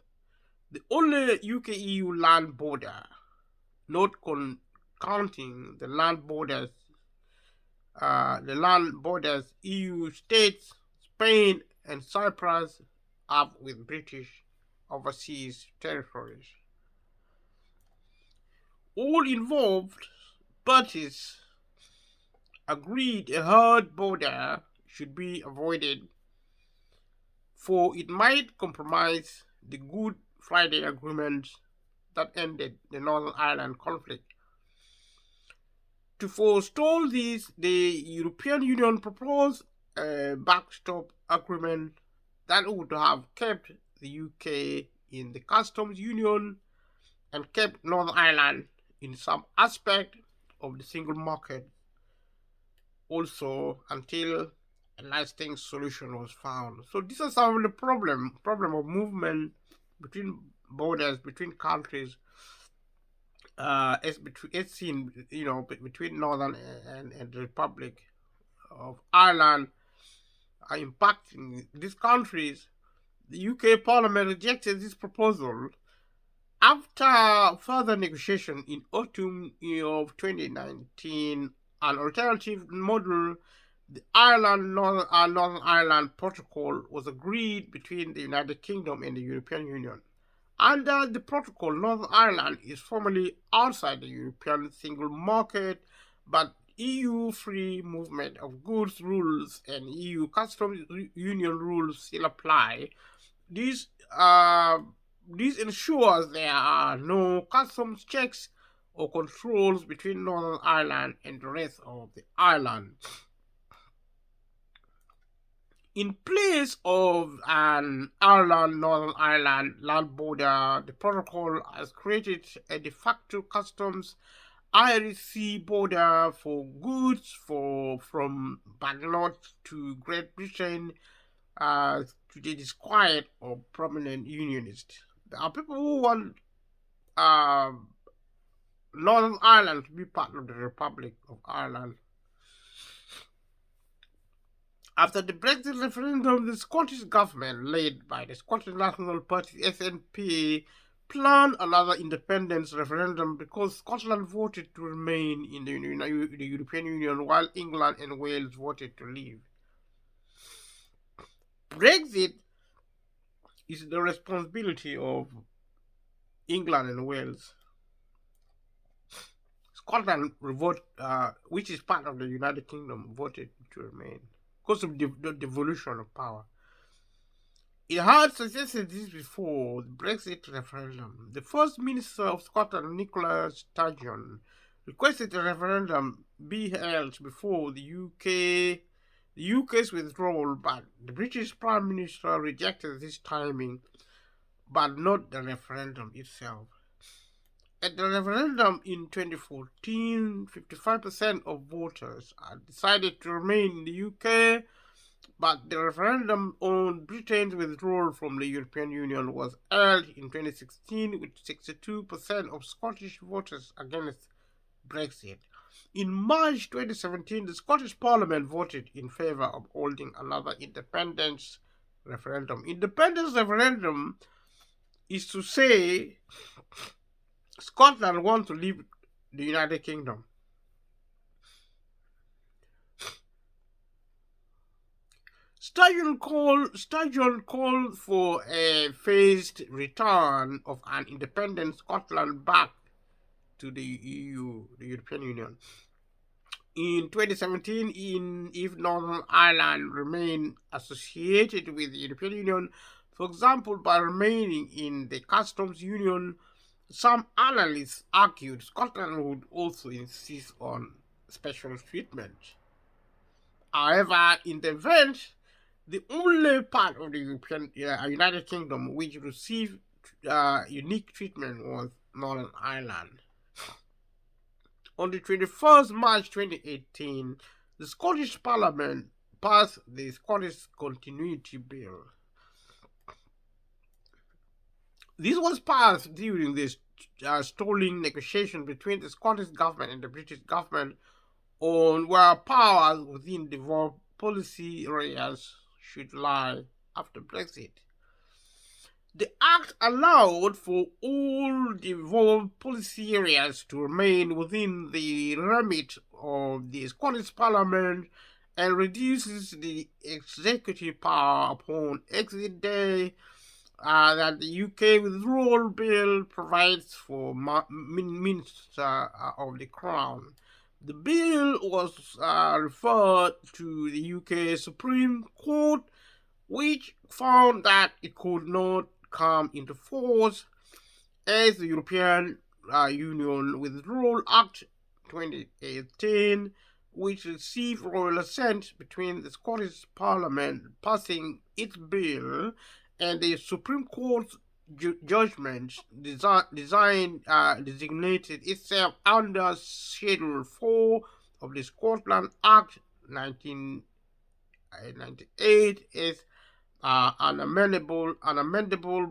the only UK-EU land border, not counting the land borders EU states, Spain, and Cyprus have with British overseas territories. All involved parties agreed a hard border should be avoided, for it might compromise the Good Friday Agreement that ended the Northern Ireland conflict. To forestall this, the European Union proposed a backstop agreement that would have kept the UK in the customs union and kept Northern Ireland in some aspect of the single market also until a lasting solution was found. So this is some of the problem of movement between borders, between countries, it's seen, between Northern and the Republic of Ireland are impacting these countries. The UK Parliament rejected this proposal after further negotiation in autumn of 2019. An alternative model, the Northern Ireland Protocol, was agreed between the United Kingdom and the European Union. Under the protocol, Northern Ireland is formally outside the European single market, but EU free movement of goods rules and EU customs union rules still apply. This ensures there are no customs checks or controls between Northern Ireland and the rest of the island. In place of an Northern Ireland land border, the protocol has created a de facto customs Irish Sea border for goods from Bangalore to Great Britain, to the disquiet of prominent unionists. There are people who want Northern Ireland to be part of the Republic of Ireland. After the Brexit referendum, the Scottish government, led by the Scottish National Party (SNP), planned another independence referendum because Scotland voted to remain in the European Union while England and Wales voted to leave. Brexit is the responsibility of England and Wales. Scotland, which is part of the United Kingdom, voted to remain because of the devolution of power. It had suggested this before the Brexit referendum. The First Minister of Scotland, Nicola Sturgeon, requested a referendum be held before the UK's withdrawal, but the British Prime Minister rejected this timing, but not the referendum itself. At the referendum in 2014, 55% of voters decided to remain in the UK, but the referendum on Britain's withdrawal from the European Union was held in 2016 with 62% of Scottish voters against Brexit. In March 2017, the Scottish Parliament voted in favour of holding another independence referendum. Independence referendum is to say Scotland wants to leave the United Kingdom. Sturgeon called for a phased return of an independent Scotland back to the EU, the European Union. In 2017, if Northern Ireland remained associated with the European Union, for example, by remaining in the customs union, some analysts argued Scotland would also insist on special treatment. However, in the event, the only part of the United Kingdom which received unique treatment was Northern Ireland. On the 21st March 2018, the Scottish Parliament passed the Scottish Continuity Bill. This was passed during the stalling negotiation between the Scottish government and the British government on where powers within devolved policy areas should lie after Brexit. The Act allowed for all devolved policy areas to remain within the remit of the Scottish Parliament and reduces the executive power upon exit day that the UK withdrawal bill provides for Minister of the Crown. The bill was referred to the UK Supreme Court, which found that it could not come into force as the European Union Withdrawal Act 2018, which received royal assent between the Scottish Parliament passing its bill and the Supreme Court's judgment designated itself under Schedule 4 of the Scotland Act 1998 as unamendable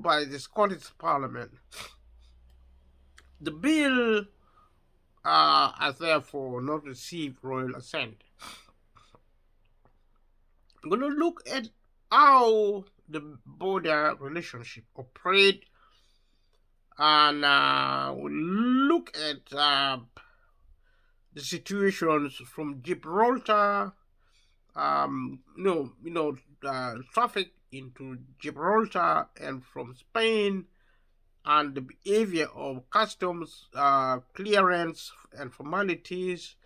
by the Scottish Parliament. The bill has therefore not received royal assent. I'm going to look at how the border relationship operate, and we'll look at the situations from Gibraltar, traffic into Gibraltar, and from Spain, and the behavior of customs clearance and formalities.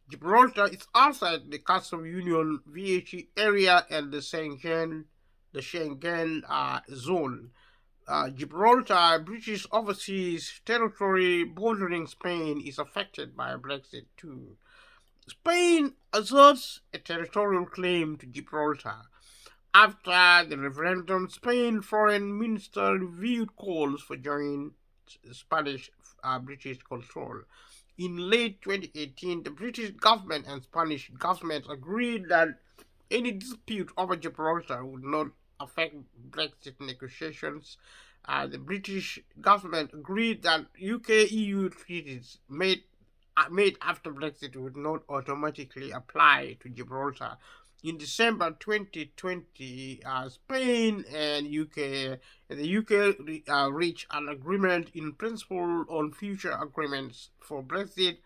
Gibraltar is outside the customs union VAT area and the Schengen zone. Gibraltar, British overseas territory bordering Spain, is affected by Brexit too. Spain asserts a territorial claim to Gibraltar. After the referendum, Spain's foreign minister reviewed calls for joint Spanish-British control. In late 2018, the British government and Spanish government agreed that any dispute over Gibraltar would not affect Brexit negotiations. The British government agreed that UK-EU treaties made after Brexit would not automatically apply to Gibraltar. In December 2020, Spain and the UK reached an agreement in principle on future agreements for Brexit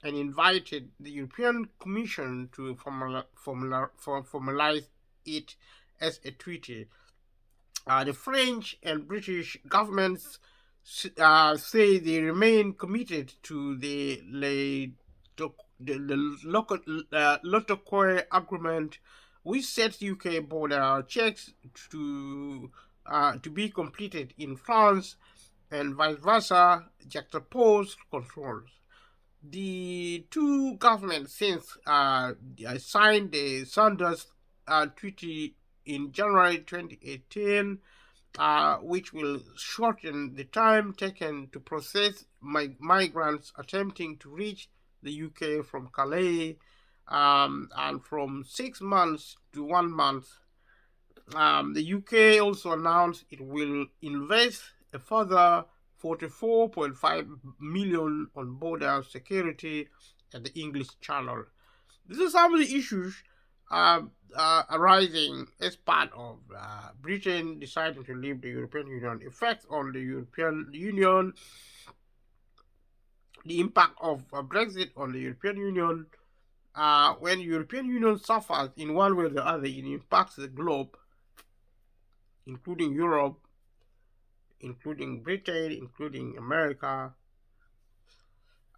and invited the European Commission to formalize it as a treaty. The French and British governments say they remain committed to the Lotokoy agreement, which sets UK border checks to be completed in France and vice versa, juxtaposed controls. The two governments since signed the Sanders Treaty in January 2018, which will shorten the time taken to process migrants attempting to reach the UK from Calais, and from 6 months to 1 month. The UK also announced it will invest a further 44.5 million on border security at the English Channel. This is some of the issues arising as part of Britain deciding to leave the European Union, effects on the European Union, the impact of Brexit on the European Union. When the European Union suffers in one way or the other, it impacts the globe, including Europe, including Britain, including America.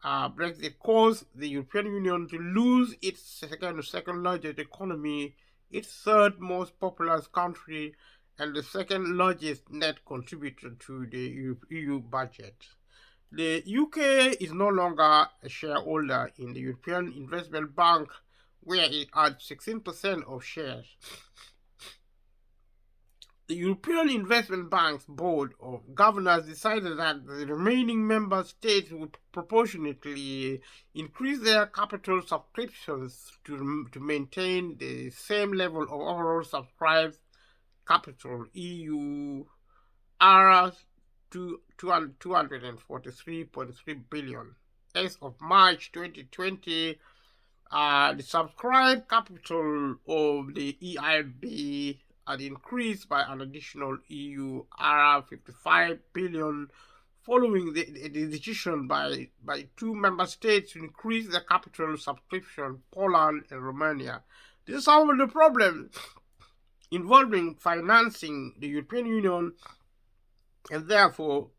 Brexit caused the European Union to lose its second largest economy, its third most populous country, and the second largest net contributor to the EU budget. The UK is no longer a shareholder in the European Investment Bank, where it had 16% of shares. The European Investment Bank's board of governors decided that the remaining member states would proportionately increase their capital subscriptions to maintain the same level of overall subscribed capital, EU to 243.3 billion. As of March 2020, the subscribed capital of the EIB had increased by an additional EU 55 billion following the decision by 2 member states to increase their capital subscription, Poland and Romania. This is some of the problems involving financing the European Union and therefore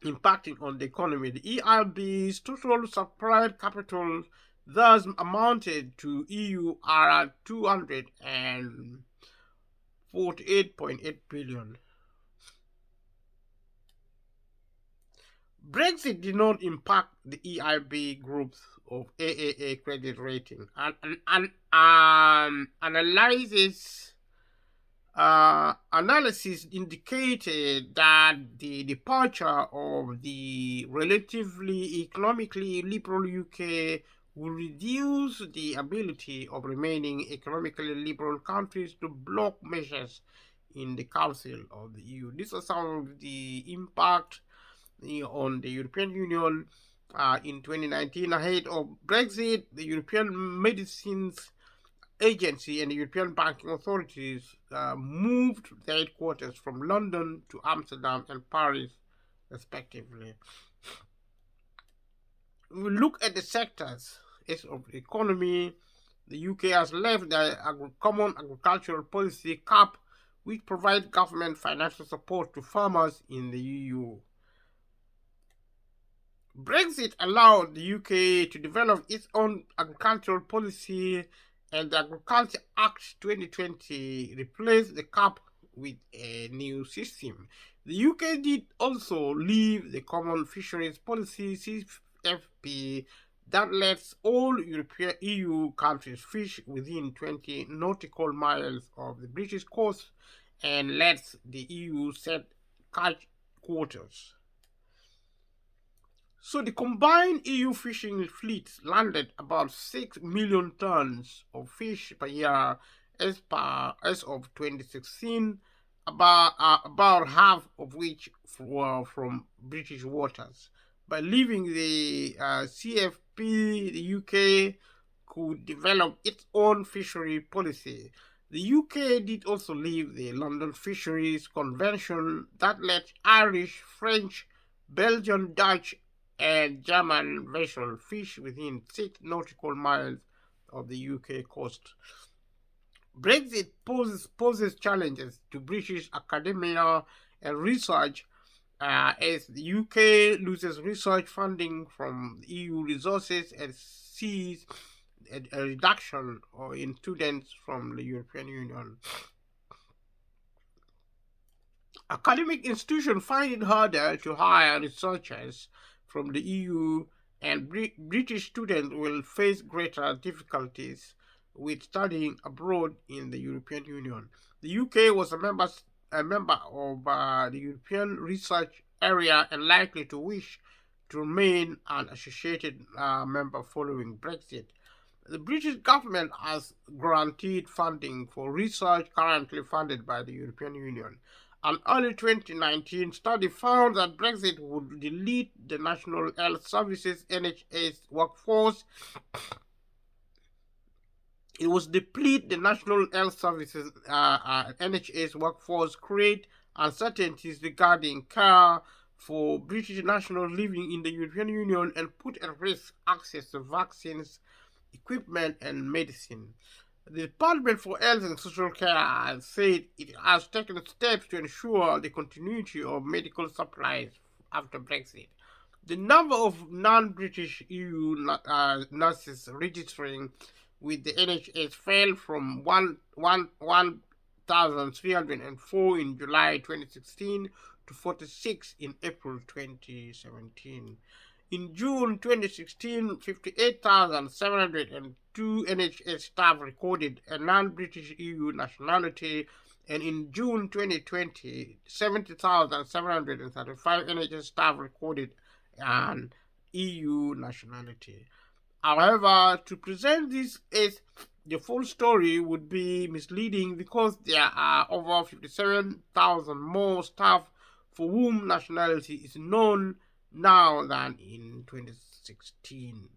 impacting on the economy. The EIB's total supplied capital thus amounted to EUR 248.8 billion. Brexit did not impact the EIB group's of AAA credit rating. Analysis indicated that the departure of the relatively economically liberal UK will reduce the ability of remaining economically liberal countries to block measures in the Council of the EU. These are some of the impact on the European Union in 2019. Ahead of Brexit, the European Medicines Agency and the European banking authorities moved their headquarters from London to Amsterdam and Paris, respectively. We look at the sectors of the economy. The UK has left the common agricultural policy CAP, which provides government financial support to farmers in the EU. Brexit allowed the UK to develop its own agricultural policy, and the Agriculture Act 2020 replaced the CAP with a new system. The UK did also leave the Common Fisheries Policy (CFP) that lets all European EU countries fish within 20 nautical miles of the British coast and lets the EU set catch quotas. So the combined EU fishing fleets landed about 6 million tons of fish per year as of 2016, about half of which were from British waters. By leaving the CFP, the UK could develop its own fishery policy. The UK did also leave the London Fisheries Convention that let Irish, French, Belgian, Dutch, and German vessels fish within 6 nautical miles of the UK coast. Brexit poses challenges to British academia and research as the UK loses research funding from EU resources and sees a reduction in students from the European Union. Academic institutions find it harder to hire researchers from the EU, and British students will face greater difficulties with studying abroad in the European Union. The UK was a member of the European Research Area and likely to wish to remain an associated member following Brexit. The British government has guaranteed funding for research currently funded by the European Union. An early 2019 study found that Brexit would delete the National Health Services (NHS) workforce. It was deplete the National Health Services (NHS) workforce, create uncertainties regarding care for British nationals living in the European Union, and put at risk access to vaccines, equipment, and medicine. The Department for Health and Social Care has said it has taken steps to ensure the continuity of medical supplies after Brexit. The number of non-British EU nurses registering with the NHS fell from 1,304 in July 2016 to 46 in April 2017. In June 2016, 58,702 NHS staff recorded a non-British EU nationality, and in June 2020, 70,735 NHS staff recorded an EU nationality. However, to present this as the full story would be misleading because there are over 57,000 more staff for whom nationality is known now than in 2016.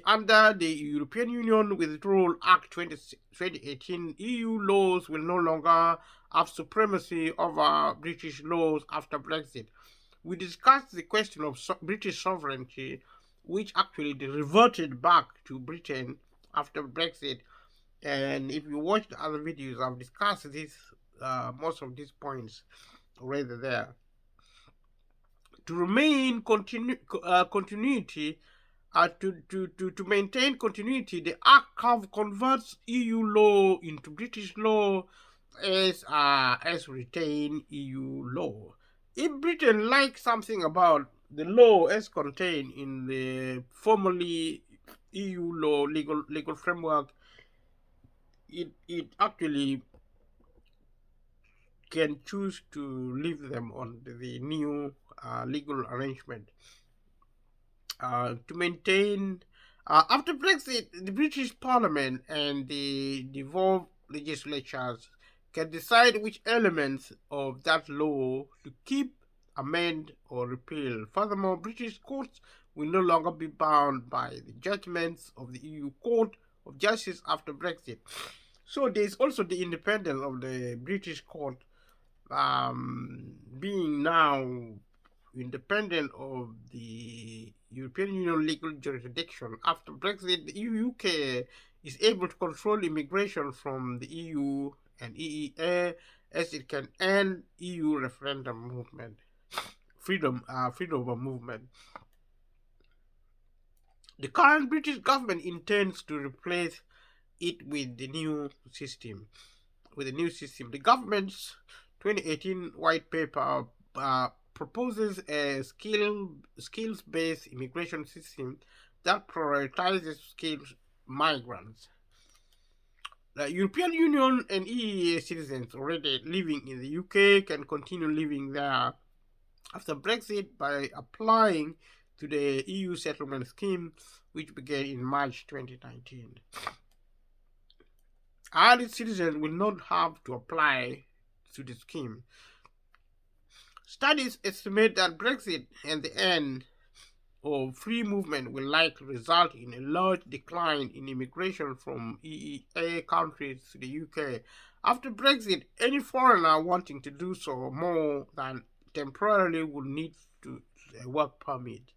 Under the European Union Withdrawal Act 2018, EU laws will no longer have supremacy over British laws after Brexit. We discussed the question of British sovereignty, which actually reverted back to Britain after Brexit. And if you watch the other videos, I've discussed this, most of these points. already there. To remain continuity, to maintain continuity, the Act converts EU law into British law as retained EU law. If Britain likes something about the law as contained in the formerly EU law legal framework, it actually can choose to leave them on the new legal arrangement to maintain. After Brexit, the British Parliament and the devolved legislatures can decide which elements of that law to keep, amend, or repeal. Furthermore, British courts will no longer be bound by the judgments of the EU Court of Justice after Brexit. So there is also the independence of the British court being now independent of the European Union legal jurisdiction. After Brexit, the UK is able to control immigration from the EU and EEA as it can end EU referendum movement, freedom of movement. The current British government intends to replace it with the new system. The government's 2018 white paper proposes a skills-based immigration system that prioritizes skilled migrants. The European Union and EEA citizens already living in the UK can continue living there after Brexit by applying to the EU settlement scheme, which began in March 2019. Irish citizens will not have to apply to the scheme. Studies estimate that Brexit and the end of free movement will likely result in a large decline in immigration from EEA countries to the UK. After Brexit, any foreigner wanting to do so more than temporarily will need a work permit.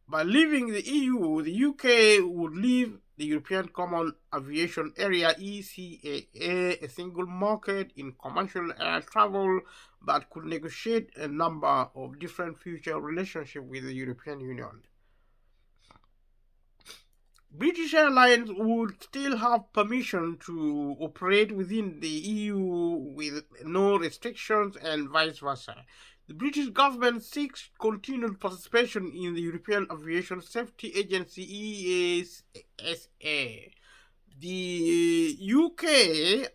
By leaving the EU, the UK would leave the European Common Aviation Area (ECAA), a single market in commercial air travel, but could negotiate a number of different future relationships with the European Union. British Airlines would still have permission to operate within the EU with no restrictions and vice versa. The British government seeks continued participation in the European Aviation Safety Agency (EASA). The UK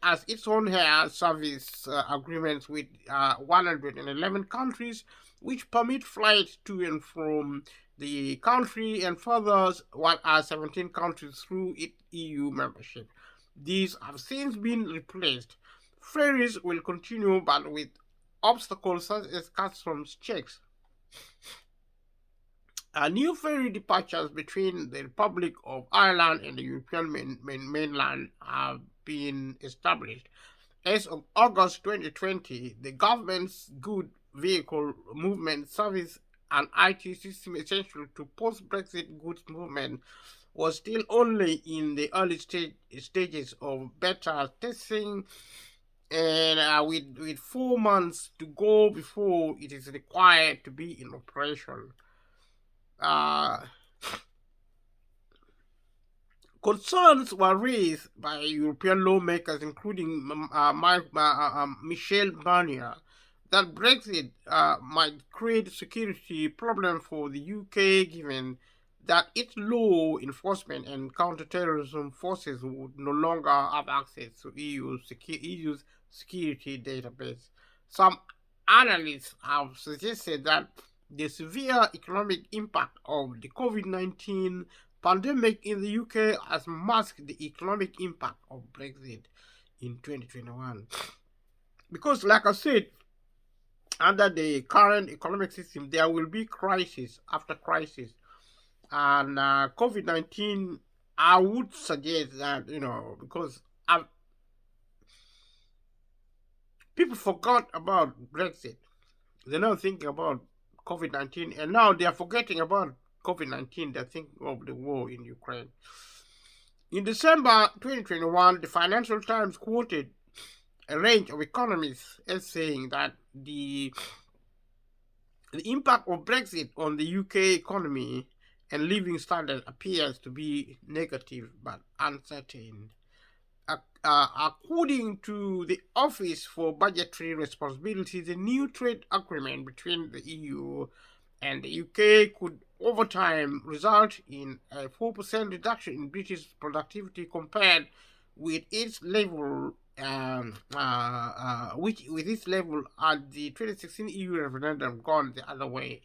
has its own air service agreements with 111 countries, which permit flights to and from the country, and further 17 countries through its EU membership. These have since been replaced. Ferries will continue, but with obstacles such as customs checks. New ferry departures between the Republic of Ireland and the European mainland have been established. As of August 2020, the government's Good Vehicle Movement Service, an IT system essential to post-Brexit goods movement, was still only in the early stages of beta testing, and with 4 months to go before it is required to be in operation. Concerns were raised by European lawmakers, including Michel Barnier, that Brexit might create security problems for the UK, given that its law enforcement and counterterrorism forces would no longer have access to EU's security database. Some analysts have suggested that the severe economic impact of the COVID-19 pandemic in the UK has masked the economic impact of Brexit in 2021. Because, like I said, under the current economic system, there will be crisis after crisis. And COVID-19, I would suggest that, because people forgot about Brexit. They're not thinking about COVID-19, and now they are forgetting about COVID-19. They're thinking of the war in Ukraine. In December 2021, the Financial Times quoted a range of economists as saying that the impact of Brexit on the UK economy and living standard appears to be negative but uncertain. According to the Office for Budgetary Responsibility, the new trade agreement between the EU and the UK could, over time, result in a 4% reduction in British productivity compared with its level, which with its level at the 2016 EU referendum gone the other way.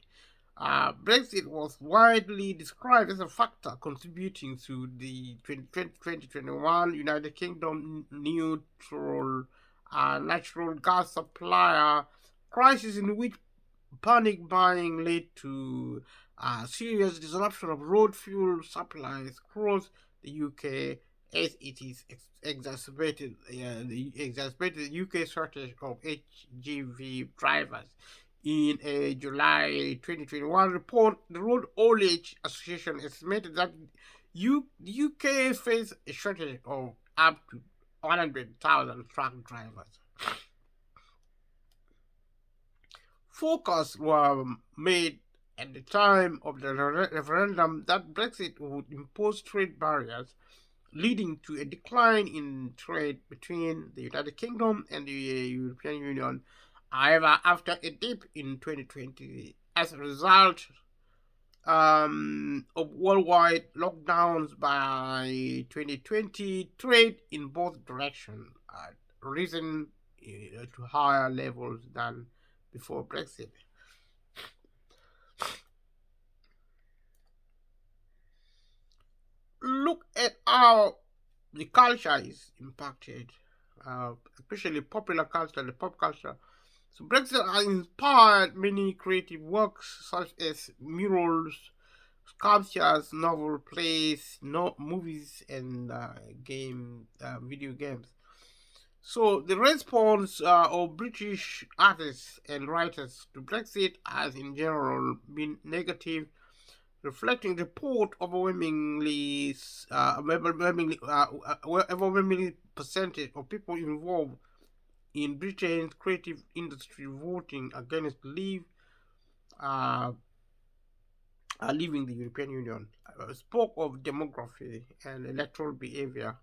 Brexit was widely described as a factor contributing to the 2021 United Kingdom neutral natural gas supplier crisis, in which panic buying led to serious disruption of road fuel supplies across the UK, as it is exacerbated the UK shortage of HGV drivers. In a July 2021 report, the Road Haulage Association estimated that UK faced a shortage of up to 100,000 truck drivers. Forecasts were made at the time of the referendum that Brexit would impose trade barriers, leading to a decline in trade between the United Kingdom and the European Union. However, after a dip in 2020, as a result of worldwide lockdowns by 2020, trade in both directions had risen to higher levels than before Brexit. Look at how the culture is impacted, especially popular culture, the pop culture. So Brexit has inspired many creative works such as murals, sculptures, novel plays, movies, and video games. So the response of British artists and writers to Brexit has in general been negative, reflecting the report overwhelmingly percentage of people involved in Britain's creative industry voting against uh, leaving the European Union. I spoke of demography and electoral behavior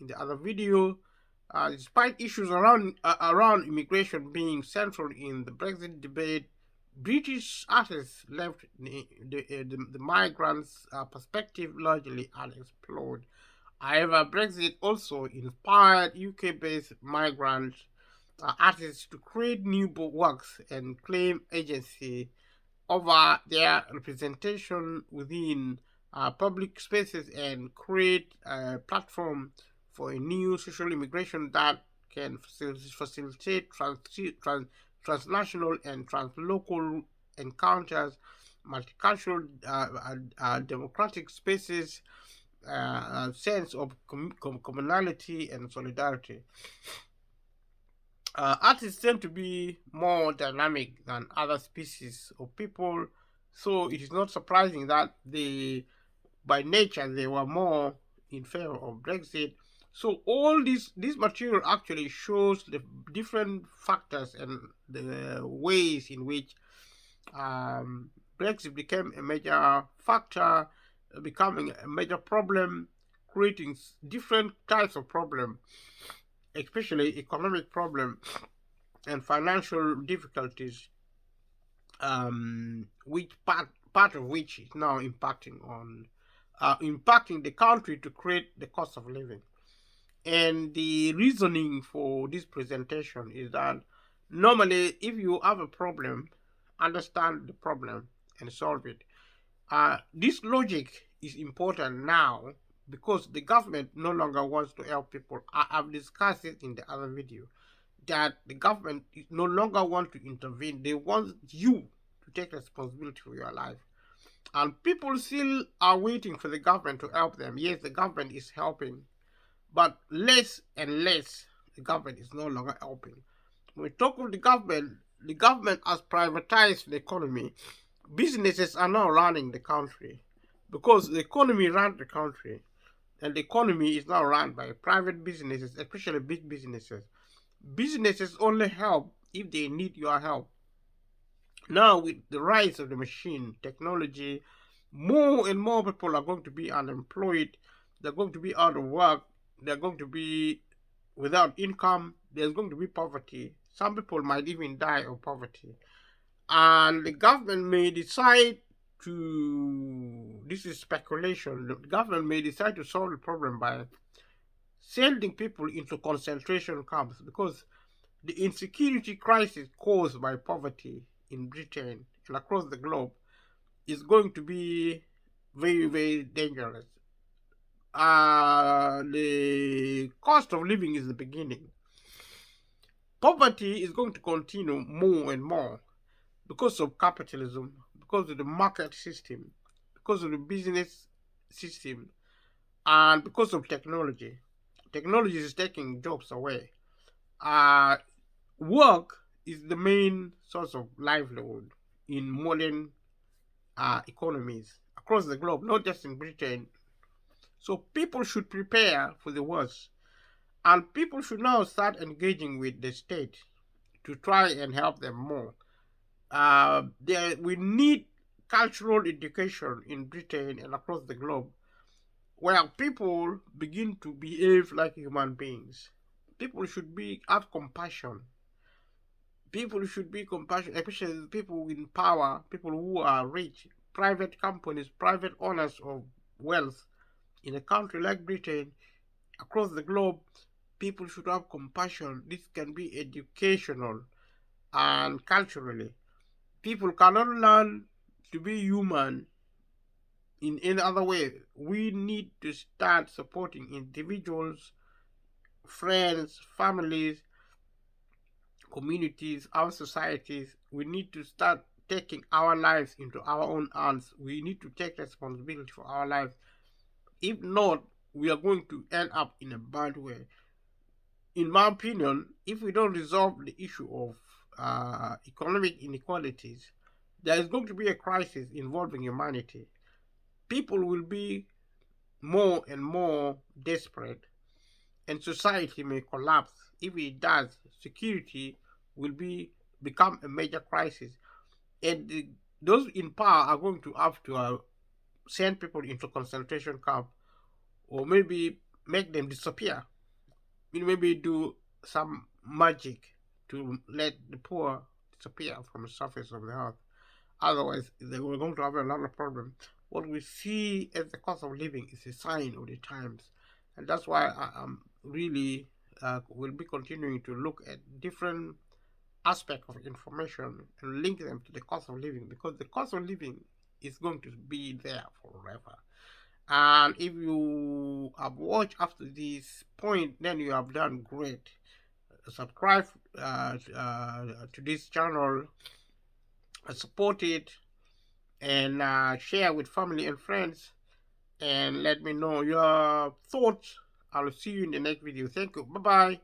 in the other video. Despite issues around immigration being central in the Brexit debate, British artists left the migrants' perspective largely unexplored. However, Brexit also inspired UK-based migrant artists to create new works and claim agency over their representation within public spaces and create a platform for a new social immigration that can facilitate transnational and translocal encounters, multicultural democratic spaces, a sense of commonality and solidarity. Artists tend to be more dynamic than other species of people, so it is not surprising that by nature, they were more in favor of Brexit. So all this material actually shows the different factors and the ways in which Brexit became a major factor, becoming a major problem, creating different types of problem, especially economic problem and financial difficulties, which part of which is now impacting the country to create the cost of living. And the reasoning for this presentation is that normally, if you have a problem, understand the problem and solve it. This logic is important now because the government no longer wants to help people. I've discussed it in the other video that the government no longer want to intervene. They want you to take responsibility for your life. And people still are waiting for the government to help them. Yes, the government is helping, but less and less the government is no longer helping. When we talk of the government has privatized the economy. Businesses are now running the country because the economy ran the country, and the economy is now run by private businesses, especially big businesses. Businesses only help if they need your help. Now, with the rise of the machine technology, more and more people are going to be unemployed. They're going to be out of work. They're going to be without income. There's going to be poverty. Some people might even die of poverty. And the government may decide to, this is speculation, the government may decide to solve the problem by sending people into concentration camps, because the insecurity crisis caused by poverty in Britain and across the globe is going to be very, very dangerous. The cost of living is the beginning. Poverty is going to continue more and more because of capitalism, because of the market system, because of the business system, and because of technology. Technology is taking jobs away. Uh, Work is the main source of livelihood in modern economies across the globe, not just in Britain. So people should prepare for the worst. And people should now start engaging with the state to try and help them more. We need cultural education in Britain and across the globe, where people begin to behave like human beings. People should have compassion. People should be compassionate, especially people in power, people who are rich, private companies, private owners of wealth in a country like Britain, across the globe. People should have compassion. This can be educational and culturally. People cannot learn to be human in any other way. We need to start supporting individuals, friends, families, communities, our societies. We need to start taking our lives into our own hands. We need to take responsibility for our lives. If not, we are going to end up in a bad way. In my opinion, if we don't resolve the issue of economic inequalities, there is going to be a crisis involving humanity. People will be more and more desperate, and society may collapse. If it does, security will become a major crisis, and those in power are going to have to send people into concentration camp, or maybe make them disappear. Maybe do some magic to let the poor disappear from the surface of the earth. Otherwise, they were going to have a lot of problems. What we see as the cost of living is a sign of the times, and that's why I am really will be continuing to look at different aspects of information and link them to the cost of living, because the cost of living is going to be there forever. And if you have watched after this point, then you have done great. Subscribe to this channel, support it, and share with family and friends, and let me know your thoughts. I'll see you in the next video. Thank you. Bye bye.